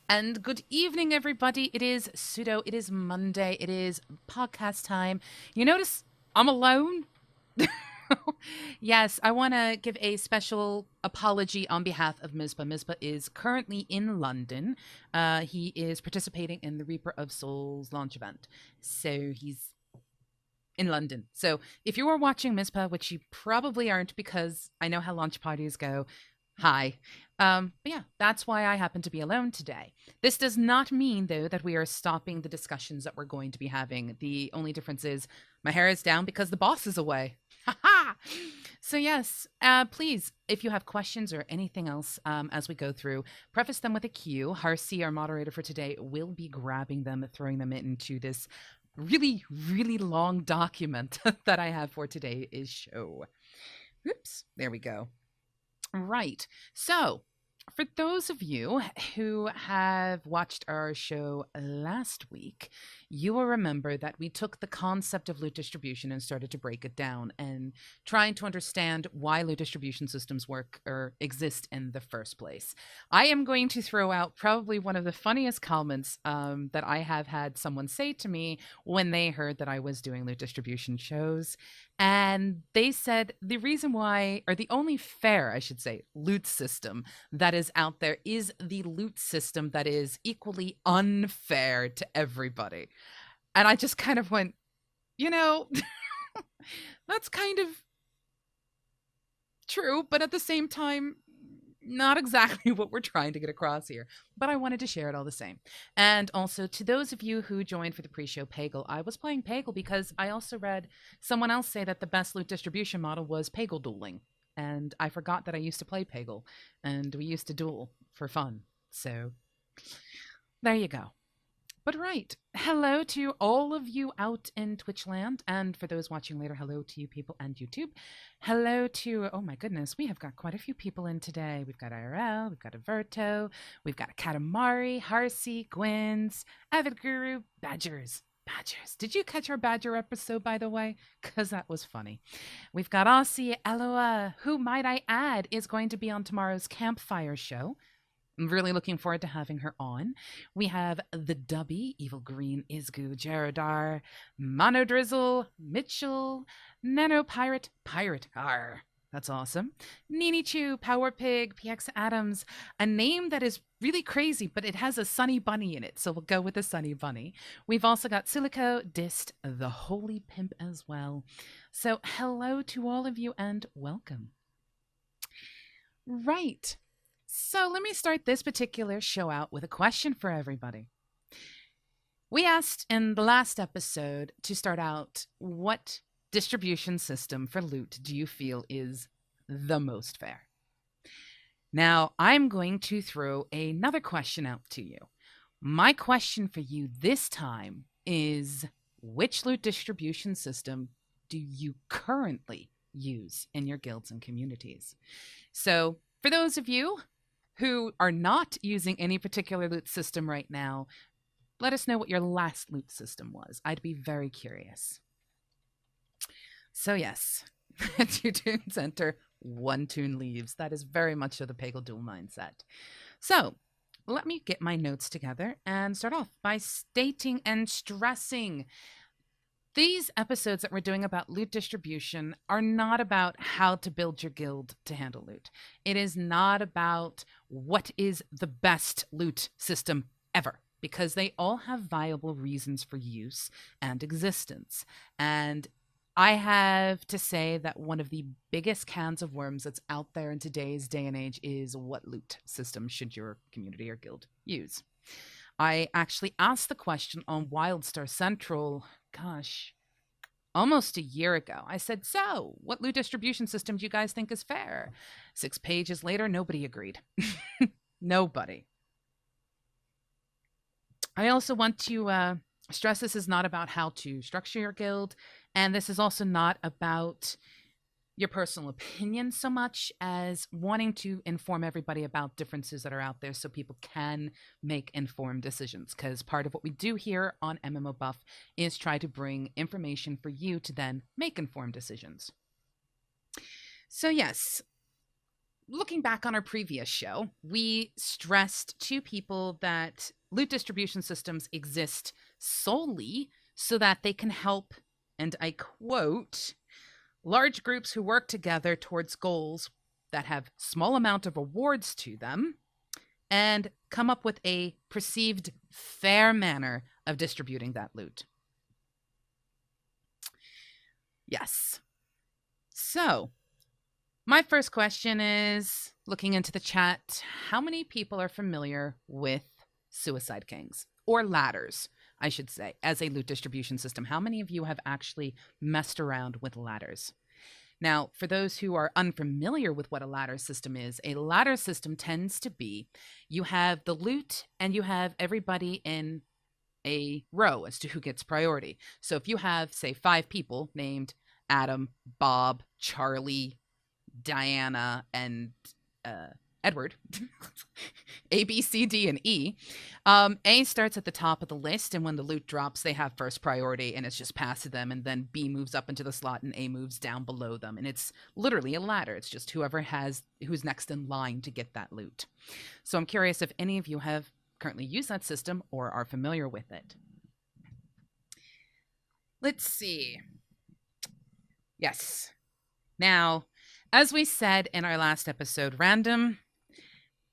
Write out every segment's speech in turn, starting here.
And good evening, everybody. It is Pseudo. It is Monday. It is podcast time. You notice I'm alone? Yes, I want to give a special apology on behalf of Mizpah. Mizpah is currently in London. He is participating in the Reaper of Souls launch event. So he's in London. So if you are watching Mizpah, which you probably aren't because I know how launch parties go, hi. But yeah, that's why I happen to be alone today. This does not mean, though, that we are stopping the discussions that we're going to be having. The only difference is my hair is down because the boss is away. Ha ha! So, yes, please, if you have questions or anything else as we go through, preface them with a Q. Harcy, our moderator for today, will be grabbing them, throwing them into this really, really long document that I have for today's show. Oops, there we go. Right. So, for those of you who have watched our show last week, you will remember that we took the concept of loot distribution and started to break it down and trying to understand why loot distribution systems work or exist in the first place. I am going to throw out probably one of the funniest comments that I have had someone say to me when they heard that I was doing loot distribution shows. And they said the reason why, or the only fair, I should say, loot system that is out there is the loot system that is equally unfair to everybody. And I just kind of went, you know, that's kind of true, but at the same time, not exactly what we're trying to get across here, but I wanted to share it all the same. And also to those of you who joined for the pre-show Pagel, I was playing Pagel because I also read someone else say that the best loot distribution model was Pagel dueling. And I forgot that I used to play Pagel, and we used to duel for fun. So there you go. But right, hello to all of you out in Twitchland, and for those watching later, hello to you people and YouTube. Hello to, oh my goodness, we have got quite a few people in today. We've got IRL, we've got Averto, we've got Katamari, Harsey, Gwyn's, Avid Guru, Badgers. Badgers. Did you catch our Badger episode, by the way? Because that was funny. We've got Aussie Eloa, who, might I add, is going to be on tomorrow's Campfire show. I'm really looking forward to having her on. We have the Dubby, Evil Green, Isgu, Jaredar, Mono Drizzle, Mitchell, Nano Pirate, Pirate, R. That's awesome. Nini Chu, Power Pig, PX Adams, a name that is really crazy, but it has a Sunny Bunny in it, so we'll go with the Sunny Bunny. We've also got Silico, Dist, the Holy Pimp as well. So hello to all of you and welcome. Right. So let me start this particular show out with a question for everybody. We asked in the last episode to start out, what distribution system for loot do you feel is the most fair? Now, I'm going to throw another question out to you. My question for you this time is, which loot distribution system do you currently use in your guilds and communities? So, for those of you who are not using any particular loot system right now, let us know what your last loot system was. I'd be very curious. So yes, 2 tunes enter, 1 tune leaves. That is very much of the Pagel duel mindset. So let me get my notes together and start off by stating and stressing these episodes that we're doing about loot distribution are not about how to build your guild to handle loot. It is not about what is the best loot system ever, because they all have viable reasons for use and existence. And I have to say that one of the biggest cans of worms that's out there in today's day and age is, what loot system should your community or guild use? I actually asked the question on Wildstar Central, gosh, almost a year ago. I said, so what loot distribution system do you guys think is fair? 6 pages later, nobody agreed. Nobody. I also want to stress this is not about how to structure your guild, and this is also not about your personal opinion so much as wanting to inform everybody about differences that are out there so people can make informed decisions. Because part of what we do here on MMO Buff is try to bring information for you to then make informed decisions. So yes, looking back on our previous show, we stressed to people that loot distribution systems exist solely so that they can help, and I quote, large groups who work together towards goals that have small amount of rewards to them and come up with a perceived fair manner of distributing that loot. Yes. So, my first question is, looking into the chat, how many people are familiar with Suicide Kings? Or ladders, I should say, as a loot distribution system. How many of you have actually messed around with ladders? Now, for those who are unfamiliar with what a ladder system is, a ladder system tends to be you have the loot and you have everybody in a row as to who gets priority. So if you have, say, 5 people named Adam, Bob, Charlie, Diana, and Edward, A, B, C, D, and E. A starts at the top of the list, and when the loot drops, they have first priority, and it's just passed to them, and then B moves up into the slot, and A moves down below them, and it's literally a ladder. It's just who's next in line to get that loot. So I'm curious if any of you have currently used that system or are familiar with it. Let's see. Yes. Now, as we said in our last episode, random,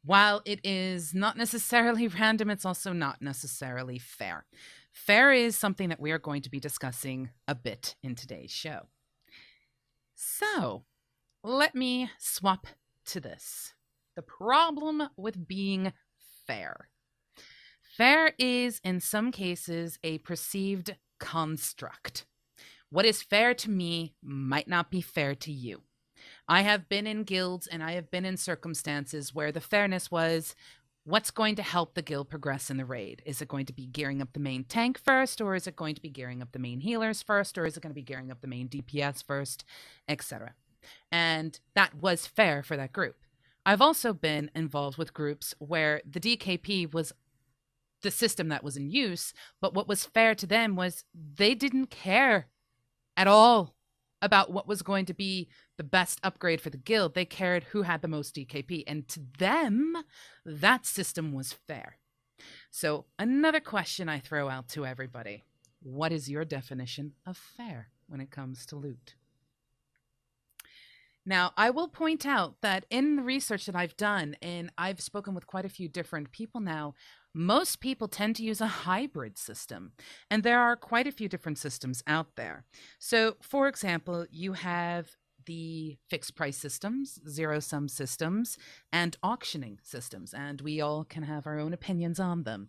while it is not necessarily random, it's also not necessarily fair. Fair is something that we are going to be discussing a bit in today's show. So, let me swap to this. The problem with being fair. Fair is, in some cases, a perceived construct. What is fair to me might not be fair to you. I have been in guilds and I have been in circumstances where the fairness was, what's going to help the guild progress in the raid? Is it going to be gearing up the main tank first, or is it going to be gearing up the main healers first, or is it going to be gearing up the main DPS first, etc.? And that was fair for that group. I've also been involved with groups where the DKP was the system that was in use, but what was fair to them was they didn't care at all about what was going to be the best upgrade for the guild. They cared who had the most DKP, and to them, that system was fair. So another question I throw out to everybody: what is your definition of fair when it comes to loot? Now, I will point out that in the research that I've done, and I've spoken with quite a few different people now, most people tend to use a hybrid system, and there are quite a few different systems out there. So, for example, you have the fixed price systems, zero-sum systems, and auctioning systems, and we all can have our own opinions on them.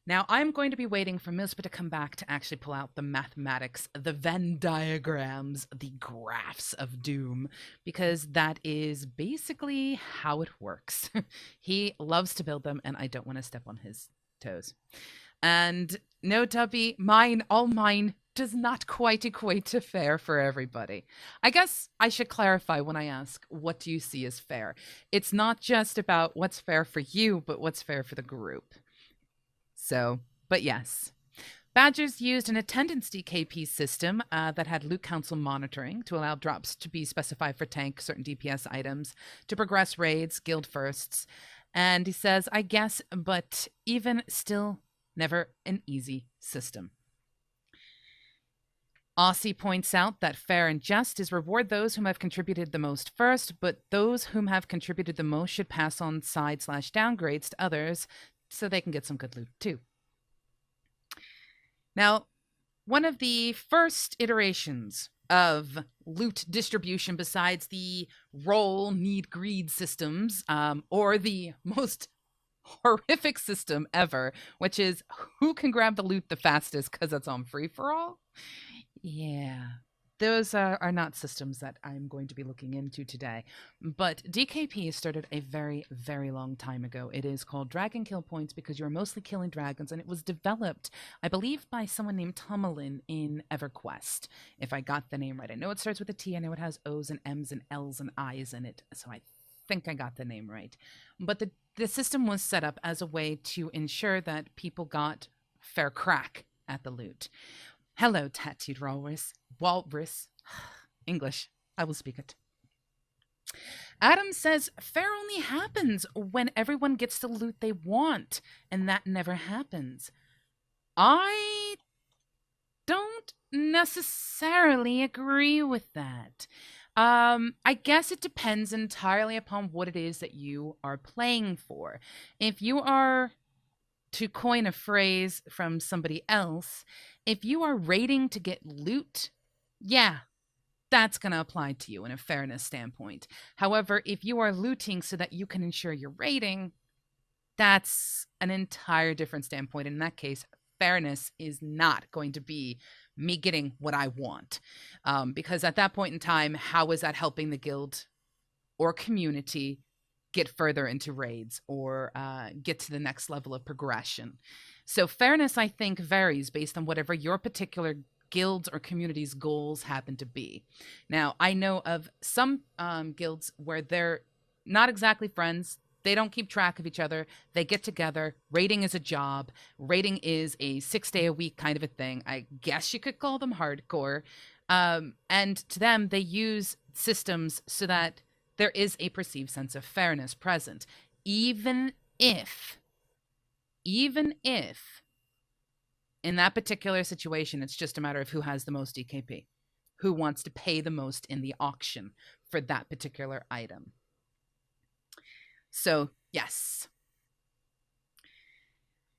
Now, I'm going to be waiting for Mizpah to come back to actually pull out the mathematics, the Venn diagrams, the graphs of doom, because that is basically how it works. He loves to build them, and I don't want to step on his toes. And no, Tubby, all mine does not quite equate to fair for everybody. I guess I should clarify when I ask, what do you see as fair? It's not just about what's fair for you, but what's fair for the group. So, but yes. Badgers used an attendance DKP system that had loot council monitoring to allow drops to be specified for tank, certain DPS items, to progress raids, guild firsts. And he says, I guess, but even still, never an easy system. Aussie points out that fair and just is reward those whom have contributed the most first, but those whom have contributed the most should pass on side/downgrades to others so they can get some good loot too. Now, one of the first iterations of loot distribution, besides the roll, need, greed systems, or the most horrific system ever, which is who can grab the loot the fastest because it's on free-for-all? Yeah. Those are not systems that I'm going to be looking into today. But DKP started a very, very long time ago. It is called Dragon Kill Points because you're mostly killing dragons, and it was developed, I believe, by someone named Tomalin in EverQuest, if I got the name right. I know it starts with a T. I know it has O's and M's and L's and I's in it, so I think I got the name right. But the system was set up as a way to ensure that people got fair crack at the loot. Hello, tattooed walrus. English. I will speak it. Adam says fair only happens when everyone gets the loot they want, and that never happens. I don't necessarily agree with that. I guess it depends entirely upon what it is that you are playing for. If you are, to coin a phrase from somebody else, if you are raiding to get loot, yeah, that's going to apply to you in a fairness standpoint. However, if you are looting so that you can ensure your raiding, that's an entire different standpoint. In that case, fairness is not going to be me getting what I want. Because at that point in time, how is that helping the guild or community get further into raids or get to the next level of progression? So fairness, I think, varies based on whatever your particular guilds or communities' goals happen to be. Now, I know of some guilds where they're not exactly friends. They don't keep track of each other. They get together. Raiding is a job. Raiding is a 6-day-a-week kind of a thing. I guess you could call them hardcore. And to them, they use systems so that there is a perceived sense of fairness present. Even if in that particular situation, it's just a matter of who has the most DKP, who wants to pay the most in the auction for that particular item. So, yes.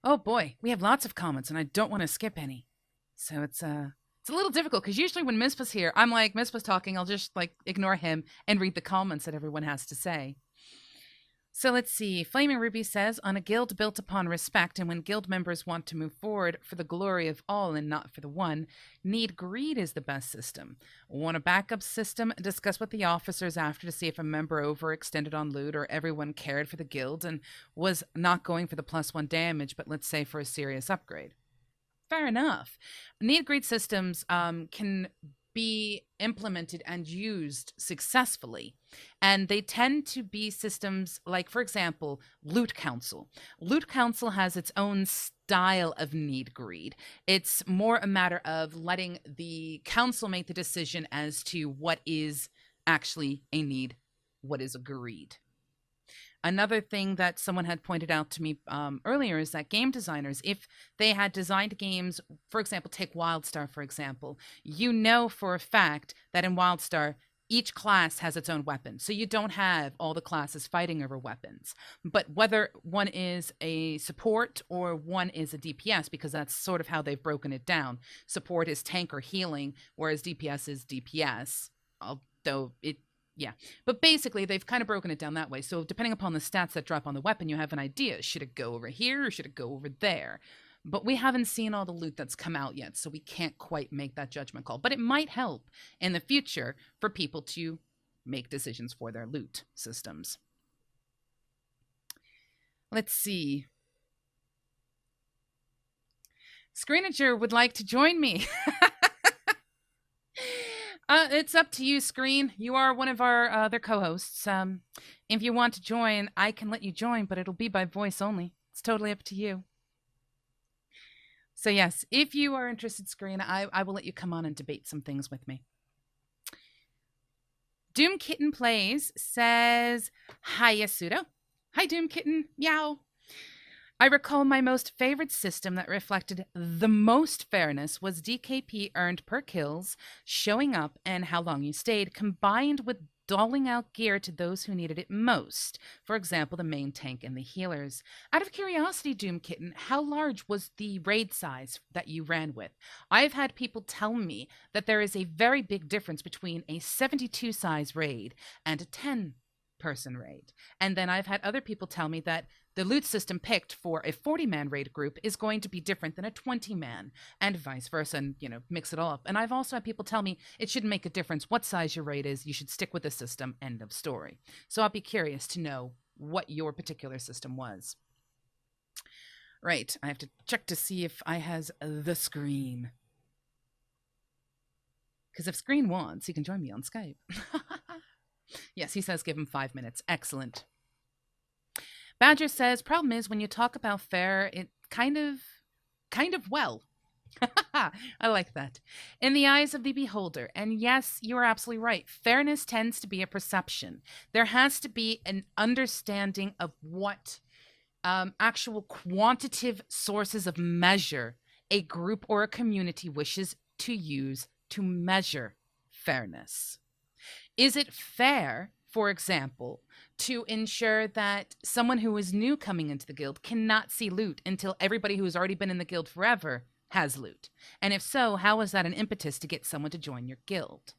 Oh boy, we have lots of comments and I don't want to skip any. So it's a little difficult because usually when Mizpah's here, I'm like, Mizpah's talking, I'll just like ignore him and read the comments that everyone has to say. So let's see. Flaming Ruby says, on a guild built upon respect, and when guild members want to move forward for the glory of all and not for the one, need greed is the best system. Want a backup system? Discuss with the officers after to see if a member overextended on loot or everyone cared for the guild and was not going for the +1 damage, but let's say for a serious upgrade. Fair enough. Need greed systems can be implemented and used successfully. And they tend to be systems like, for example, Loot Council. Loot Council has its own style of need greed. It's more a matter of letting the council make the decision as to what is actually a need, what is a greed. Another thing that someone had pointed out to me earlier is that game designers, if they had designed games, for example, take WildStar, for example, you know for a fact that in WildStar, each class has its own weapon. So you don't have all the classes fighting over weapons. But whether one is a support or one is a DPS, because that's sort of how they've broken it down. Support is tank or healing, whereas DPS is DPS, although it yeah, but basically they've kind of broken it down that way. So depending upon the stats that drop on the weapon, you have an idea. Should it go over here or should it go over there? But we haven't seen all the loot that's come out yet, so we can't quite make that judgment call. But it might help in the future for people to make decisions for their loot systems. Let's see. Screenager would like to join me. It's up to you, Screen. You are one of our other co-hosts. If you want to join, I can let you join, but it'll be by voice only. It's totally up to you. So yes, if you are interested, Screen, I will let you come on and debate some things with me. Doom Kitten Plays says, hiya, Pseudo. Hi, Doom Kitten. Meow. I recall my most favorite system that reflected the most fairness was DKP earned per kills, showing up, and how long you stayed, combined with doling out gear to those who needed it most. For example, the main tank and the healers. Out of curiosity, Doom Kitten, how large was the raid size that you ran with? I've had people tell me that there is a very big difference between a 72 size raid and a 10-person raid. And then I've had other people tell me that the loot system picked for a 40-man raid group is going to be different than a 20-man, and vice versa, and, mix it all up. And I've also had people tell me it shouldn't make a difference what size your raid is, you should stick with the system, end of story. So I'll be curious to know what your particular system was. Right, I have to check to see if I has the Screen. Because if Screen wants, he can join me on Skype. Yes, he says give him 5 minutes. Excellent. Badger says, problem is when you talk about fair, it kind of well. I like that. In the eyes of the beholder. And yes, you are absolutely right. Fairness tends to be a perception. There has to be an understanding of what actual quantitative sources of measure a group or a community wishes to use to measure fairness. Is it fair, for example, to ensure that someone who is new coming into the guild cannot see loot until everybody who has already been in the guild forever has loot? And if so, how is that an impetus to get someone to join your guild?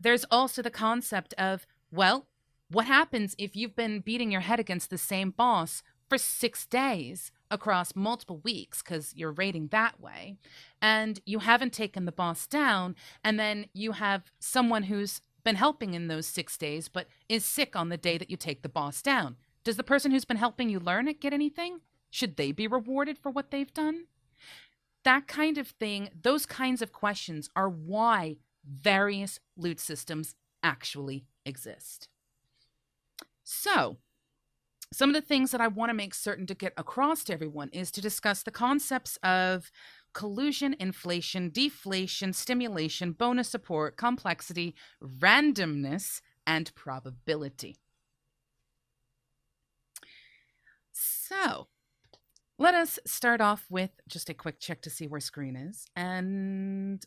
There's also the concept of, well, what happens if you've been beating your head against the same boss for 6 days across multiple weeks because you're raiding that way, and you haven't taken the boss down, and then you have someone who's been helping in those 6 days but is sick on the day that you take the boss down? Does the person who's been helping you learn it get anything? Should they be rewarded for what they've done? That kind of thing, those kinds of questions are why various loot systems actually exist. So, some of the things that I want to make certain to get across to everyone is to discuss the concepts of collusion, inflation, deflation, stimulation, bonus support, complexity, randomness, and probability. So, let us start off with just a quick check to see where Screen is and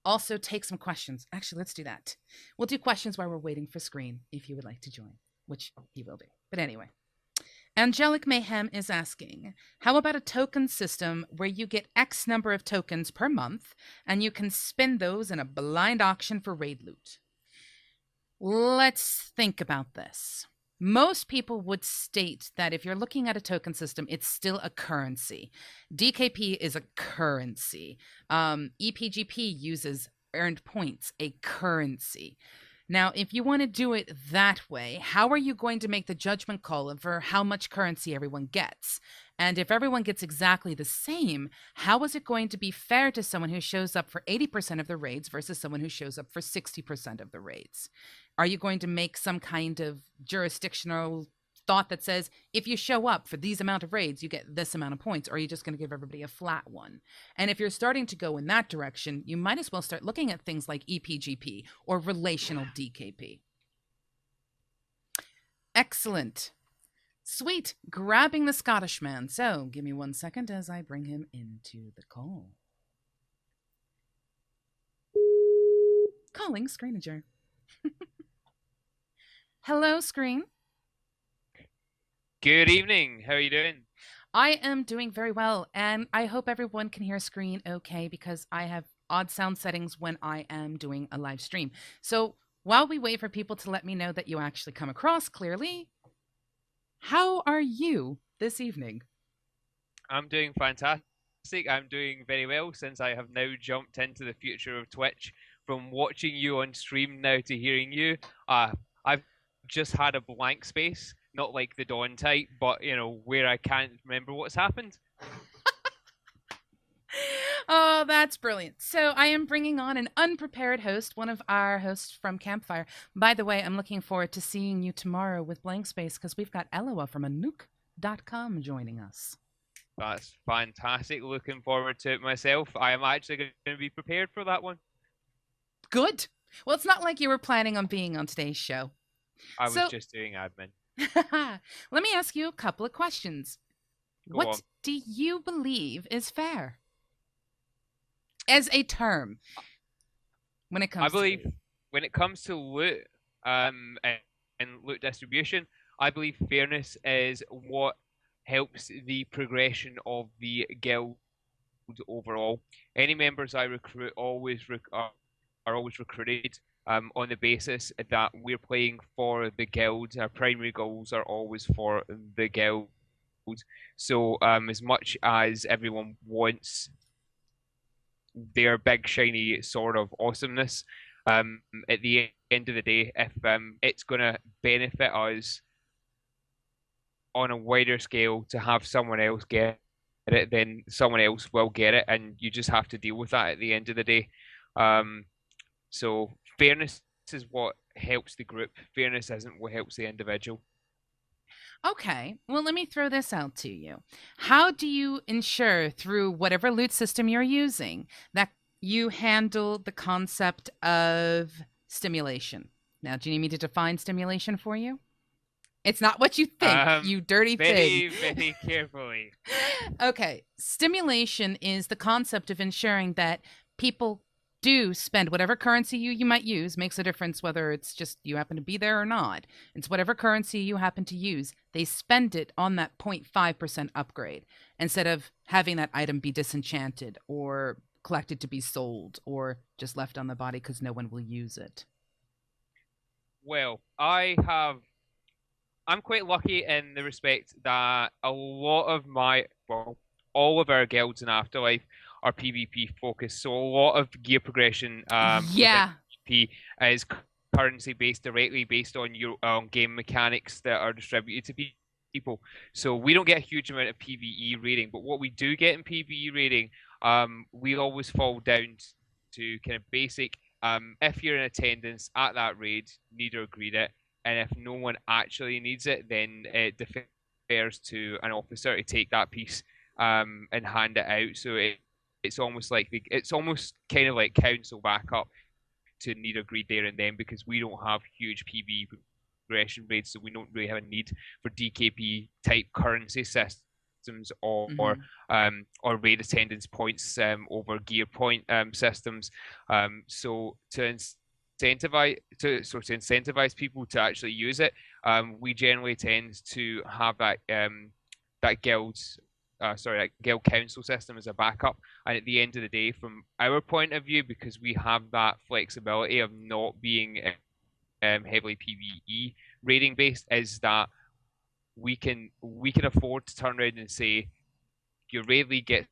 also take some questions. Actually, let's do that. We'll do questions while we're waiting for Screen if you would like to join, which he will do. But anyway. Angelic Mayhem is asking, how about a token system where you get X number of tokens per month and you can spend those in a blind auction for raid loot? Let's think about this. Most people would state that if you're looking at a token system, it's still a currency. DKP is a currency. EPGP uses earned points, a currency. Now, if you want to do it that way, how are you going to make the judgment call over how much currency everyone gets? And if everyone gets exactly the same, how is it going to be fair to someone who shows up for 80% of the raids versus someone who shows up for 60% of the raids? Are you going to make some kind of jurisdictional thought that says, if you show up for these amount of raids, you get this amount of points, or are you just going to give everybody a flat one? And if you're starting to go in that direction, you might as well start looking at things like EPGP or relational DKP. Excellent. Sweet. Grabbing the Scottish man. So give me 1 second as I bring him into the call. Calling Screenager. Hello, Screen. Good evening. How are you doing? I am doing very well, and I hope everyone can hear Screen okay because I have odd sound settings when I am doing a live stream. So while we wait for people to let me know that you actually come across clearly, how are you this evening? I'm doing fantastic. I'm doing very well since I have now jumped into the future of Twitch. From watching you on stream now to hearing you, I've just had a blank space, not like the Dawn type, but where I can't remember what's happened. Oh, that's brilliant. So I am bringing on an unprepared host, one of our hosts from Campfire. By the way, I'm looking forward to seeing you tomorrow with Blank Space because we've got Eloa from Anouk.com joining us. That's fantastic. Looking forward to it myself. I am actually going to be prepared for that one. Good. Well, it's not like you were planning on being on today's show. I was just doing admin. Let me ask you a couple of questions. What do you believe is fair? As a term, when it comes when it comes to loot and loot distribution, I believe fairness is what helps the progression of the guild overall. Any members I recruit are always recruited on the basis that we're playing for the guild. Our primary goals are always for the guild. So as much as everyone wants their big shiny sword of awesomeness, at the end of the day, if it's going to benefit us on a wider scale to have someone else get it, then someone else will get it, and you just have to deal with that at the end of the day. So fairness is what helps the group. Fairness isn't what helps the individual. Okay, well, let me throw this out to you. How do you ensure through whatever loot system you're using that you handle the concept of stimulation? Now, do you need me to define stimulation for you? It's not what you think, Um, you dirty pig. very, very carefully. Okay, stimulation is the concept of ensuring that people do spend whatever currency you might use, makes a difference whether it's just you happen to be there or not. It's whatever currency you happen to use, they spend it on that 0.5% upgrade instead of having that item be disenchanted or collected to be sold or just left on the body because no one will use it. Well, I'm quite lucky in the respect that a lot of all of our guilds in Afterlife are PvP focused. So a lot of gear progression within Yeah. PvP is currency based, directly based on your game mechanics that are distributed to people. So we don't get a huge amount of PvE rating, but what we do get in PvE rating, we always fall down to kind of basic. If you're in attendance at that raid, need or greet it, and if no one actually needs it, then it defers to an officer to take that piece and hand it out. So it's almost like it's almost kind of like council backup to need or greet there and then, because we don't have huge PvE progression rates, so we don't really have a need for DKP type currency systems or raid attendance points over gear point systems. So to incentivize people to actually use it, we generally tend to have that guild council system as a backup. And at the end of the day, from our point of view, because we have that flexibility of not being heavily PvE rating based, is that we can afford to turn around and say your raid league gets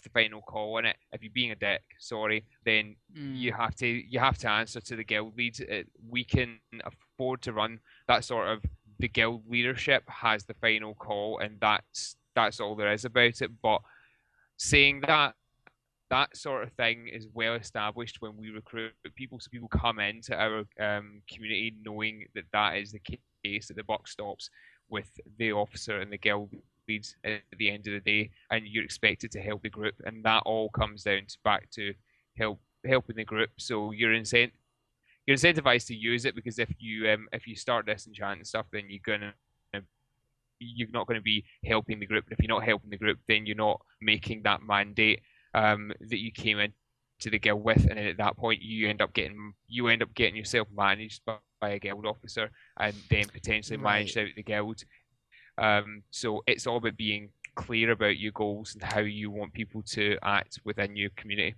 the final call on it. If you're being a dick, sorry, then you have to answer to the guild leads. We can afford to run that sort of, the guild leadership has the final call, and that's all there is about it. But saying that sort of thing is well established when we recruit people, so people come into our community knowing that that is the case, that the buck stops with the officer and the guild leads at the end of the day, and you're expected to help the group, and that all comes down to back to helping the group. So you're incentivized to use it, because if you start disenchanting stuff, then you're not going to be helping the group. And if you're not helping the group, then you're not making that mandate that you came in to the guild with, and then at that point you end up getting yourself managed by a guild officer, and then potentially managed out the guild. So it's all about being clear about your goals and how you want people to act within your community.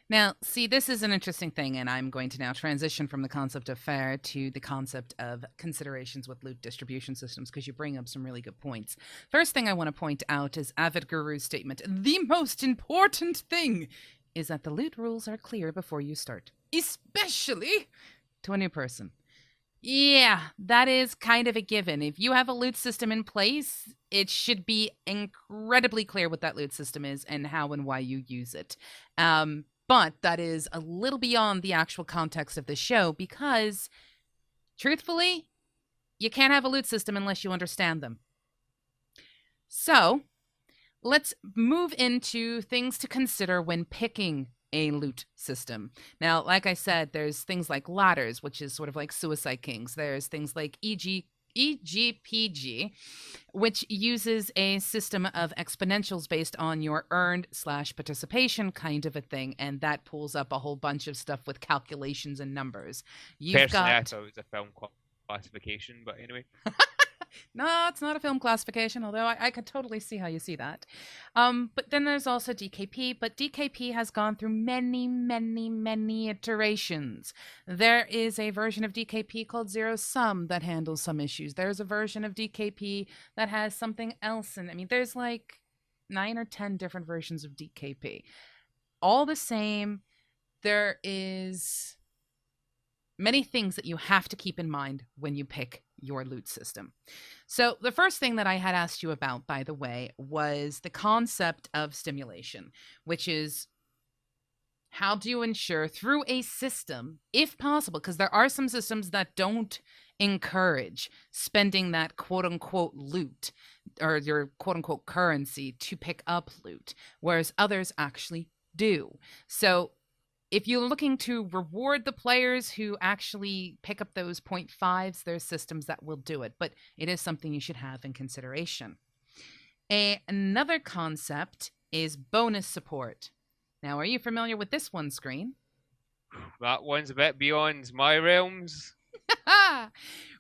Now, see, this is an interesting thing, and I'm going to now transition from the concept of fair to the concept of considerations with loot distribution systems, because you bring up some really good points. First thing I want to point out is Avid Guru's statement: the most important thing is that the loot rules are clear before you start, especially to a new person. Yeah, that is kind of a given. If you have a loot system in place, it should be incredibly clear what that loot system is and how and why you use it. But that is a little beyond the actual context of the show, because, truthfully, you can't have a loot system unless you understand them. So, let's move into things to consider when picking a loot system. Now, like I said, there's things like ladders, which is sort of like Suicide Kings. There's things like EGPG, which uses a system of exponentials based on your earned/participation kind of a thing, and that pulls up a whole bunch of stuff with calculations and numbers. Personally, I thought it was a film classification, but anyway. No, it's not a film classification, although I could totally see how you see that. But then there's also DKP, but DKP has gone through many, many, many iterations. There is a version of DKP called Zero Sum that handles some issues. There's a version of DKP that has something else in. I mean, there's like 9 or 10 different versions of DKP. All the same, there is many things that you have to keep in mind when you pick your loot system. So the first thing that I had asked you about, by the way, was the concept of stimulation, which is how do you ensure through a system, if possible, because there are some systems that don't encourage spending that quote unquote loot or your quote unquote currency to pick up loot, whereas others actually do. So if you're looking to reward the players who actually pick up those 0.5s, there's systems that will do it, but it is something you should have in consideration. Another concept is bonus support. Now, are you familiar with this one, Screen? That one's a bit beyond my realms.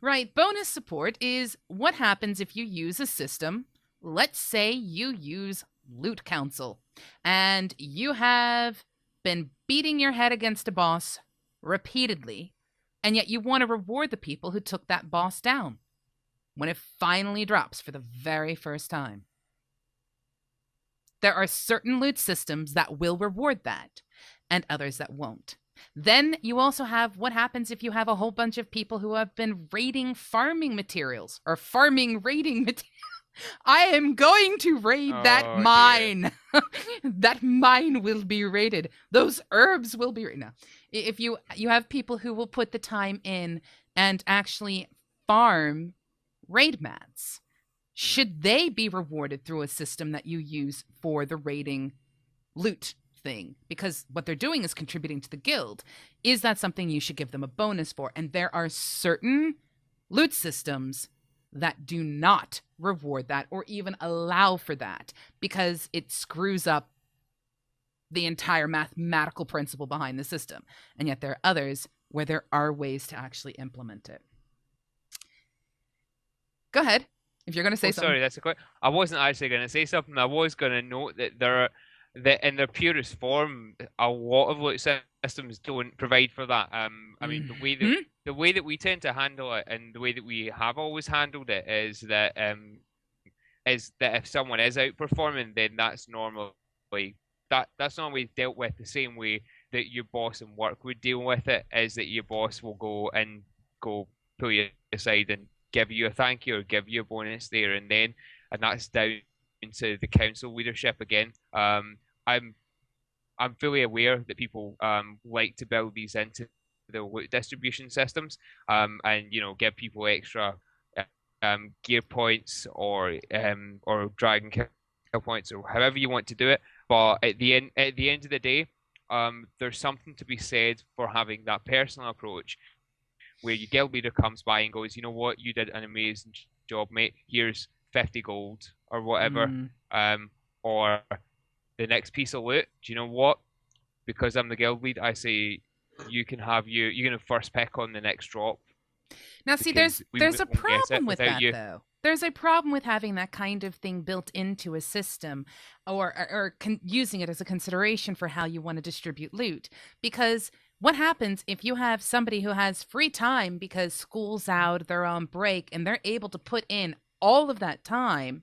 Right. Bonus support is what happens if you use a system. Let's say you use Loot Council and you have been beating your head against a boss repeatedly, and yet you want to reward the people who took that boss down when it finally drops for the very first time. There are certain loot systems that will reward that and others that won't. Then you also have what happens if you have a whole bunch of people who have been raiding farming materials or farming raiding materials. I am going to raid that mine. That mine will be raided. Those herbs will be raided. No. If you have people who will put the time in and actually farm raid mats, should they be rewarded through a system that you use for the raiding loot thing? Because what they're doing is contributing to the guild. Is that something you should give them a bonus for? And there are certain loot systems that do not reward that or even allow for that because it screws up the entire mathematical principle behind the system. And yet there are others where there are ways to actually implement it. Go ahead. If you're going to say something. Sorry, that's a quick. I wasn't actually going to say something. I was going to note that that in their purest form, a lot of loot systems don't provide for that. I mean, the way that we tend to handle it, and the way that we have always handled it, is that if someone is outperforming, then that's normally dealt with the same way that your boss in work would deal with it. Is that your boss will go pull you aside and give you a thank you or give you a bonus there and then, and that's down to the council leadership again. I'm fully aware that people like to build these into the loot distribution systems, and give people extra gear points or dragon kill points or however you want to do it. But at the end of the day, there's something to be said for having that personal approach where your guild leader comes by and goes, you know what, you did an amazing job, mate. Here's 50 gold or whatever, or the next piece of loot. Do you know what? Because I'm the guild lead, I say you can have you can have first pick on the next drop. Now, see, there's a problem with that though. There's a problem with having that kind of thing built into a system or using it as a consideration for how you want to distribute loot. Because what happens if you have somebody who has free time because school's out, they're on break, and they're able to put in all of that time,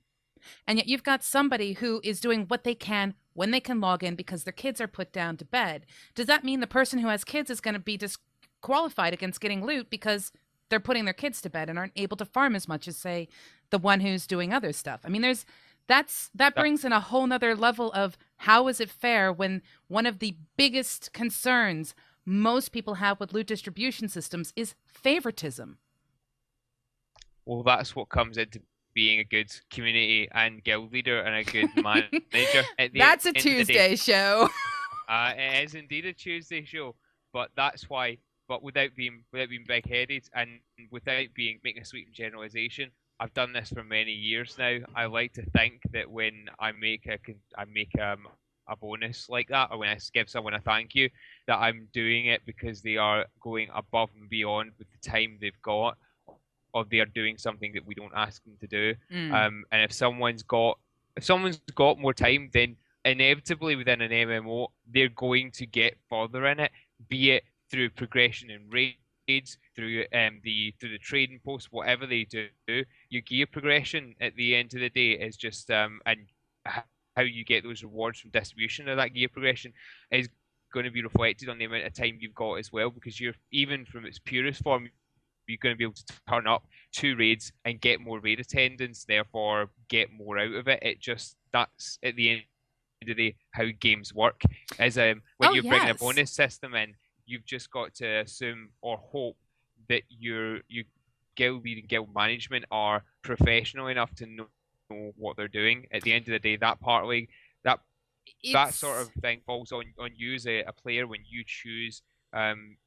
and yet you've got somebody who is doing what they can when they can log in because their kids are put down to bed? Does that mean the person who has kids is going to be disqualified against getting loot because they're putting their kids to bed and aren't able to farm as much as, say, the one who's doing other stuff? I mean, that brings in a whole nother level of how is it fair when one of the biggest concerns most people have with loot distribution systems is favoritism. Well, that's what comes into being a good community and guild leader and a good manager. That's a Tuesday show. It is indeed a Tuesday show, but that's why. But without being big-headed and without making a sweeping generalization, I've done this for many years now. I like to think that when I make a bonus like that, or when I give someone a thank you, that I'm doing it because they are going above and beyond with the time they've got, or they are doing something that we don't ask them to do. And if someone's got more time, then inevitably within an MMO, they're going to get further in it, be it through progression in raids, through the trading posts, whatever they do. Your gear progression at the end of the day is just and how you get those rewards from distribution of that gear progression is going to be reflected on the amount of time you've got as well, because you're, even from its purest form, you're going to be able to turn up to raids and get more raid attendance, therefore get more out of it. That's at the end of the day how games work. As when you're bringing a bonus system in, you've just got to assume or hope that guild lead and guild management are professional enough to know what they're doing. At the end of the day, that partly that that sort of It's thing falls on you as a player when you choose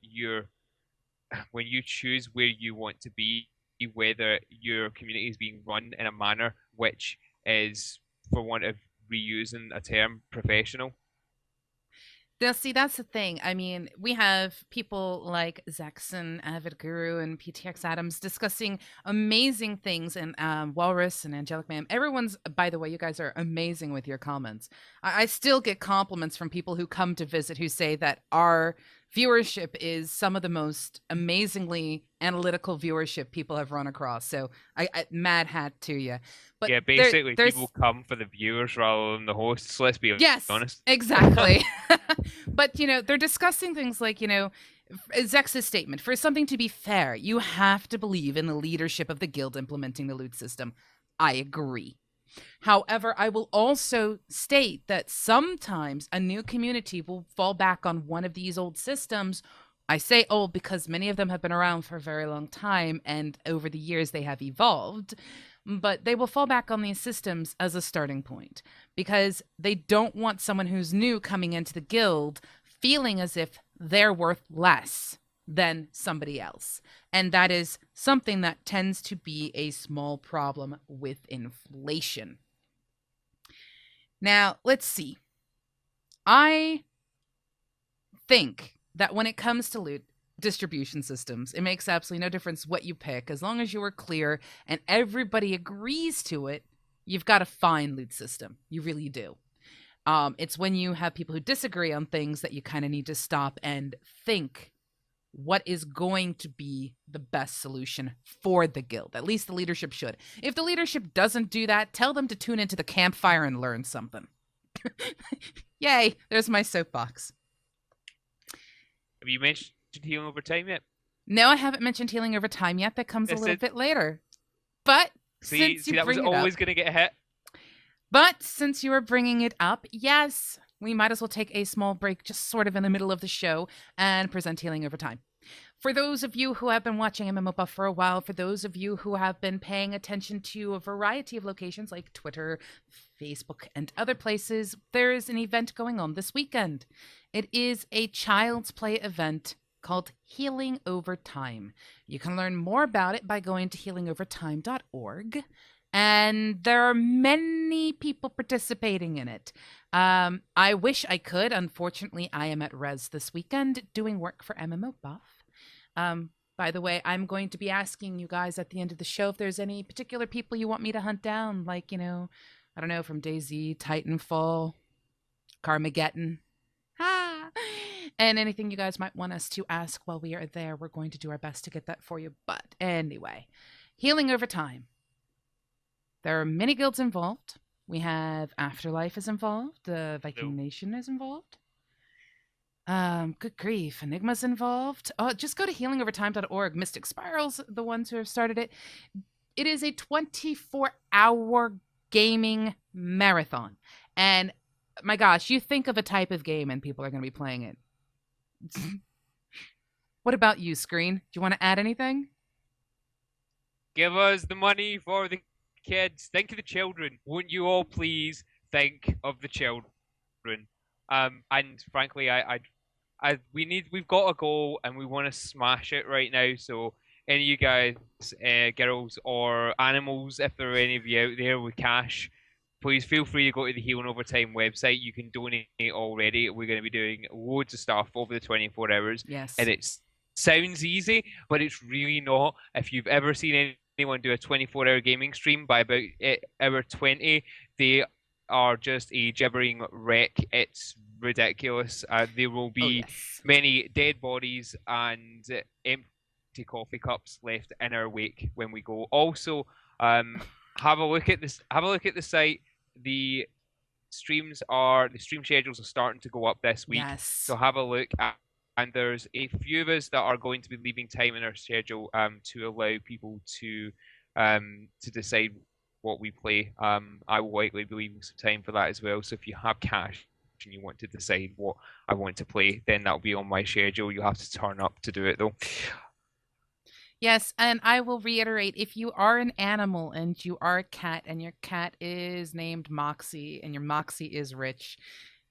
your when you choose where you want to be, whether your community is being run in a manner which is, for want of reusing a term, professional. Now, see, that's the thing. I mean, we have people like Zexon, Avid Guru, and PTX Adams discussing amazing things, and Walrus and Angelic Ma'am. Everyone's, by the way, you guys are amazing with your comments. I still get compliments from people who come to visit who say that our viewership is some of the most amazingly analytical viewership people have run across. So, I mad hat to you. But Yeah, basically, there's people come for the viewers rather than the hosts. Let's be yes, honest. exactly. But, they're discussing things like, Zex's statement for something to be fair, you have to believe in the leadership of the guild implementing the loot system. I agree. However, I will also state that sometimes a new community will fall back on one of these old systems. I say old because many of them have been around for a very long time, and over the years they have evolved. But they will fall back on these systems as a starting point because they don't want someone who's new coming into the guild feeling as if they're worth less than somebody else. And that is something that tends to be a small problem with inflation. Now, let's see. I think that when it comes to loot distribution systems, it makes absolutely no difference what you pick. As long as you are clear and everybody agrees to it, you've got a fine loot system. You really do. It's when you have people who disagree on things that you kind of need to stop and think what is going to be the best solution for the guild. At least the leadership should. If the leadership doesn't do that, tell them to tune into the Campfire and learn something. Yay, there's my soapbox. Have you mentioned healing over time yet? No, I haven't mentioned healing over time yet. That comes a little bit later. But see, that was always going to get a hit. But since you are bringing it up, yes, we might as well take a small break just sort of in the middle of the show and present healing over time. For those of you who have been watching MMO Buff for a while, for those of you who have been paying attention to a variety of locations like Twitter, Facebook, and other places, there is an event going on this weekend. It is a Child's Play event called Healing Over Time. You can learn more about it by going to healingovertime.org. And there are many people participating in it. I wish I could. Unfortunately, I am at Res this weekend doing work for MMO Buff. By the way, I'm going to be asking you guys at the end of the show if there's any particular people you want me to hunt down, like, I don't know, from DayZ, Titanfall, Carmageddon. And anything you guys might want us to ask while we are there, we're going to do our best to get that for you. But anyway, Healing Over Time. There are many guilds involved. We have Afterlife is involved. The Viking Nation is involved. Good grief. Enigma's involved. Oh, just go to healingovertime.org. Mystic Spiral's the ones who have started it. It is a 24-hour gaming marathon. And my gosh, you think of a type of game and people are going to be playing it. What about you, Screen? Do you want to add anything? Give us the money for the kids. Think of the children. Won't you all please think of the children? And frankly, we've got a goal and we want to smash it right now. So any of you guys, girls or animals, if there are any of you out there with cash, please feel free to go to the Healing Over Time website. You can donate already. We're going to be doing loads of stuff over the 24 hours. Yes. And it sounds easy, but it's really not. If you've ever seen anyone do a 24-hour gaming stream, by about hour 20, they are just a gibbering wreck. It's ridiculous. There will be many dead bodies and empty coffee cups left in our wake when we go. Also, have a look at this. Have a look at the site. The stream schedules are starting to go up this week. Yes. So have a look at. And there's a few of us that are going to be leaving time in our schedule to allow people to decide what we play. I will likely be leaving some time for that as well. So if you have cash and you want to decide what I want to play, then that'll be on my schedule. You'll have to turn up to do it though. Yes, and I will reiterate, if you are an animal and you are a cat and your cat is named Moxie and your Moxie is rich,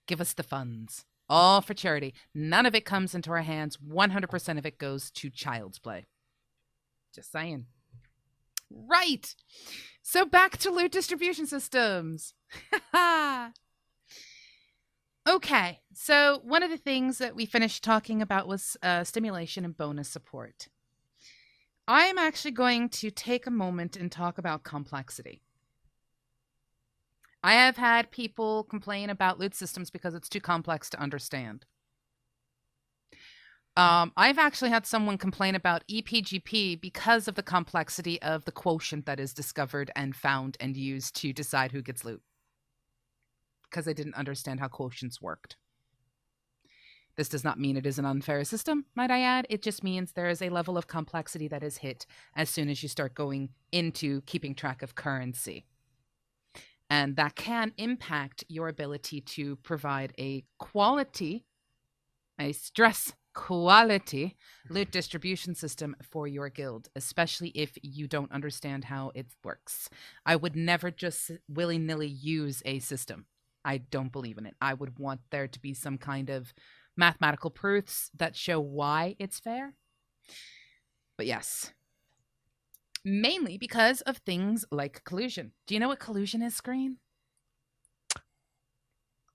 give us the funds. All for charity. None of it comes into our hands. 100% of it goes to Child's Play. Just saying. Right. So back to loot distribution systems. Okay. So one of the things that we finished talking about was stimulation and bonus support. I am actually going to take a moment and talk about complexity. I have had people complain about loot systems because it's too complex to understand. I've actually had someone complain about EPGP because of the complexity of the quotient that is discovered and found and used to decide who gets loot. Because they didn't understand how quotients worked. This does not mean it is an unfair system, might I add. It just means there is a level of complexity that is hit as soon as you start going into keeping track of currency. And that can impact your ability to provide a quality, I stress quality, loot distribution system for your guild, especially if you don't understand how it works. I would never just willy-nilly use a system. I don't believe in it. I would want there to be some kind of mathematical proofs that show why it's fair. But yes, mainly because of things like collusion. Do you know what collusion is, Screen?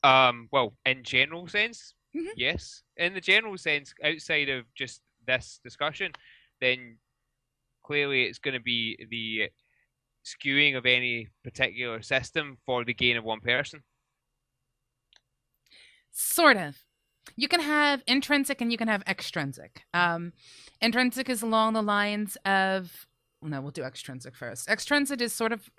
Well, in general sense, yes. In the general sense, outside of just this discussion, then clearly it's going to be the skewing of any particular system for the gain of one person. Sort of. You can have intrinsic and you can have extrinsic. Intrinsic is along the lines of, no, we'll do extrinsic first. Extrinsic is sort of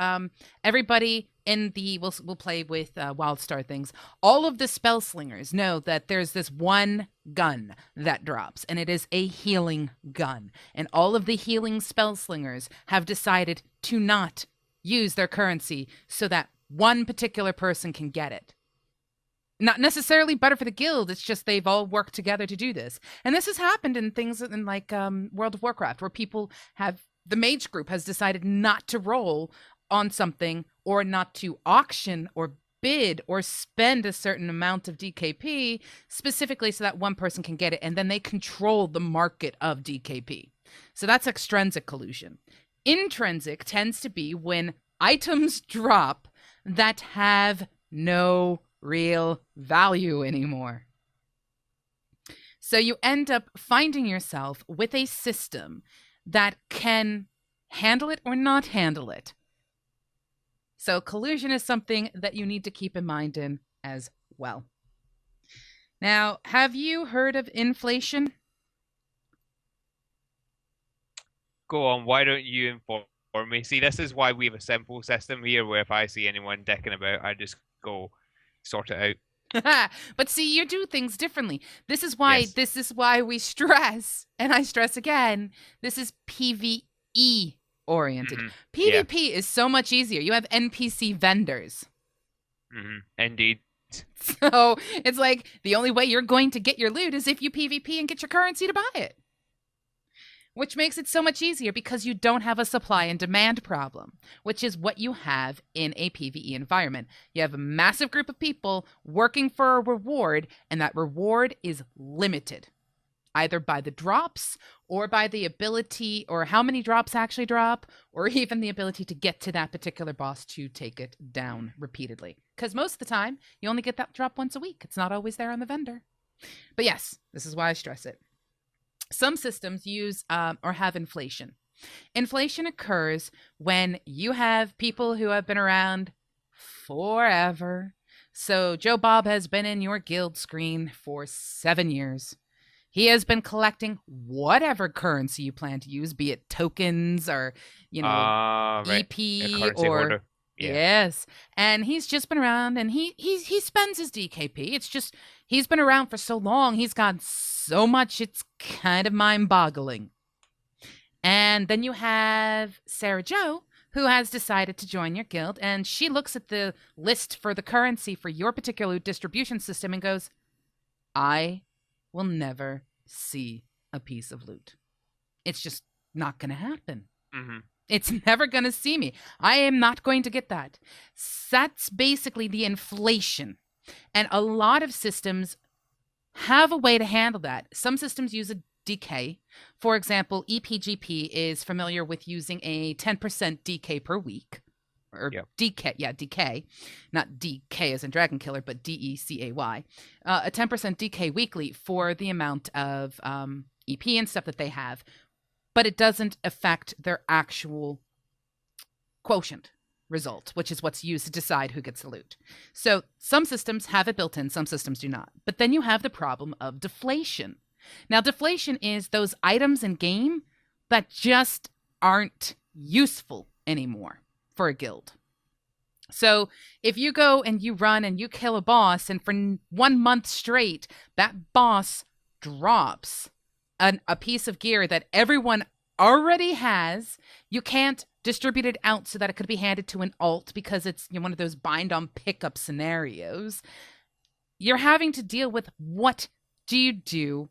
everybody in the, we'll play with Wildstar things. All of the spell slingers know that there's this one gun that drops, and it is a healing gun. And all of the healing spell slingers have decided to not use their currency so that one particular person can get it. Not necessarily better for the guild. It's just they've all worked together to do this. And this has happened in things in like World of Warcraft, where people have, the mage group has decided not to roll on something or not to auction or bid or spend a certain amount of DKP specifically so that one person can get it. And then they control the market of DKP. So that's extrinsic collusion. Intrinsic tends to be when items drop that have no real value anymore. So you end up finding yourself with a system that can handle it or not handle it. So collusion is something that you need to keep in mind in as well. Now, have you heard of inflation? Go on, why don't you inform me? See, this is why we have a simple system here where if I see anyone dicking about, I just go sort it out. But see, you do things differently. This is why we stress, and I stress again, this is PvE oriented. PvP is so much easier. You have NPC vendors. Indeed. So it's like the only way you're going to get your loot is if you PvP and get your currency to buy it. Which makes it so much easier because you don't have a supply and demand problem, which is what you have in a PvE environment. You have a massive group of people working for a reward, and that reward is limited, either by the drops or by the ability or how many drops actually drop, or even the ability to get to that particular boss to take it down repeatedly. Because most of the time, you only get that drop once a week. It's not always there on the vendor. But yes, this is why I stress it. Some systems use or have inflation. Inflation occurs when you have people who have been around forever. So Joe Bob has been in your guild, Screen, for 7 years. He has been collecting whatever currency you plan to use, be it tokens or, EP or... Yeah. Yes. And he's just been around and he spends his DKP. It's just, he's been around for so long. He's got so much. It's kind of mind-boggling. And then you have Sarah Jo, who has decided to join your guild. And she looks at the list for the currency for your particular distribution system and goes, I will never see a piece of loot. It's just Not going to happen. Mm-hmm. It's never going to see me. I am not going to get that. That's basically the inflation. And a lot of systems have a way to handle that. Some systems use a decay. For example, EPGP is familiar with using a 10% decay per week. Or Yep. decay. Not DK as in Dragon Killer, but DECAY. A 10% decay weekly for the amount of EP and stuff that they have. But it doesn't affect their actual quotient result, which is what's used to decide who gets the loot. So some systems have it built in, some systems do not. But then you have the problem of deflation. Now, deflation is those items in game that just aren't useful anymore for a guild. So if you go and you run and you kill a boss, and for 1 month straight, that boss drops a piece of gear that everyone already has, you can't distribute it out so that it could be handed to an alt because it's one of those bind on pickup scenarios. You're having to deal with what do you do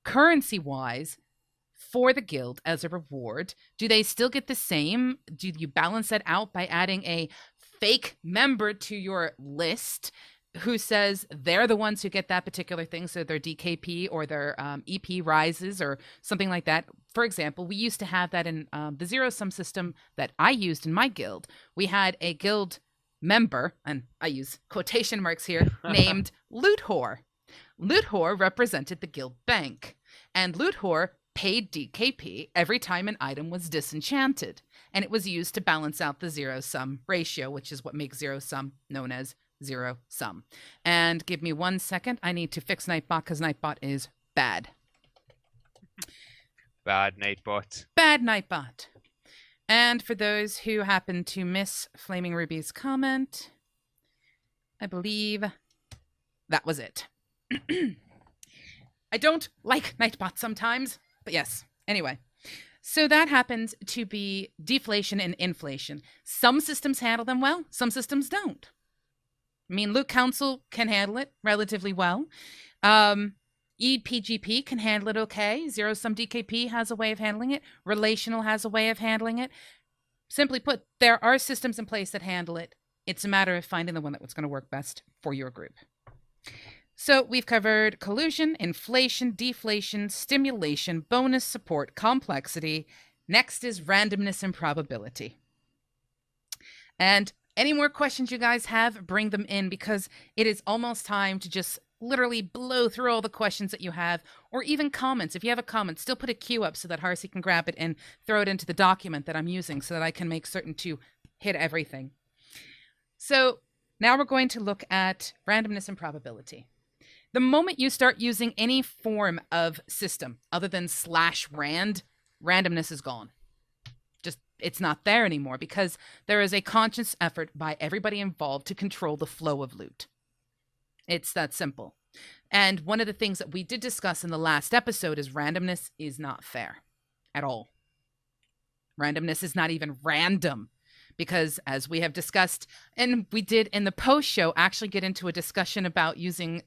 currency-wise for the guild as a reward? Do they still get the same? Do you balance that out by adding a fake member to your list who says they're the ones who get that particular thing, so their DKP or their EP rises or something like that? For example, we used to have that in the zero-sum system that I used in my guild. We had a guild member, and I use quotation marks here, named Loot Whore. Loot Whore represented the guild bank, and Loot Whore paid DKP every time an item was disenchanted, and it was used to balance out the zero-sum ratio, which is what makes zero-sum known as zero-sum. And give me 1 second. I need to fix Nightbot because Nightbot is bad. Bad Nightbot. Bad Nightbot. And for those who happen to miss Flaming Ruby's comment, I believe that was it. I don't like Nightbot sometimes, but yes. Anyway, so that happens to be deflation and inflation. Some systems handle them well, some systems don't. I mean, Loot Council can handle it relatively well. EPGP can handle it okay. Zero-sum DKP has a way of handling it. Relational has a way of handling it. Simply put, there are systems in place that handle it. It's a matter of finding the one that's going to work best for your group. So we've covered collusion, inflation, deflation, stimulation, bonus support, complexity. Next is randomness and probability. And any more questions you guys have, bring them in, because it is almost time to just literally blow through all the questions that you have, or even comments. If you have a comment, still put a queue up so that Harsey can grab it and throw it into the document that I'm using so that I can make certain to hit everything. So now we're going to look at randomness and probability. The moment you start using any form of system other than /rand, randomness is gone. Just, it's not there anymore because there is a conscious effort by everybody involved to control the flow of loot. It's that simple. And one of the things that we did discuss in the last episode is randomness is not fair at all. Randomness is not even random because, as we have discussed, and we did in the post show actually get into a discussion about using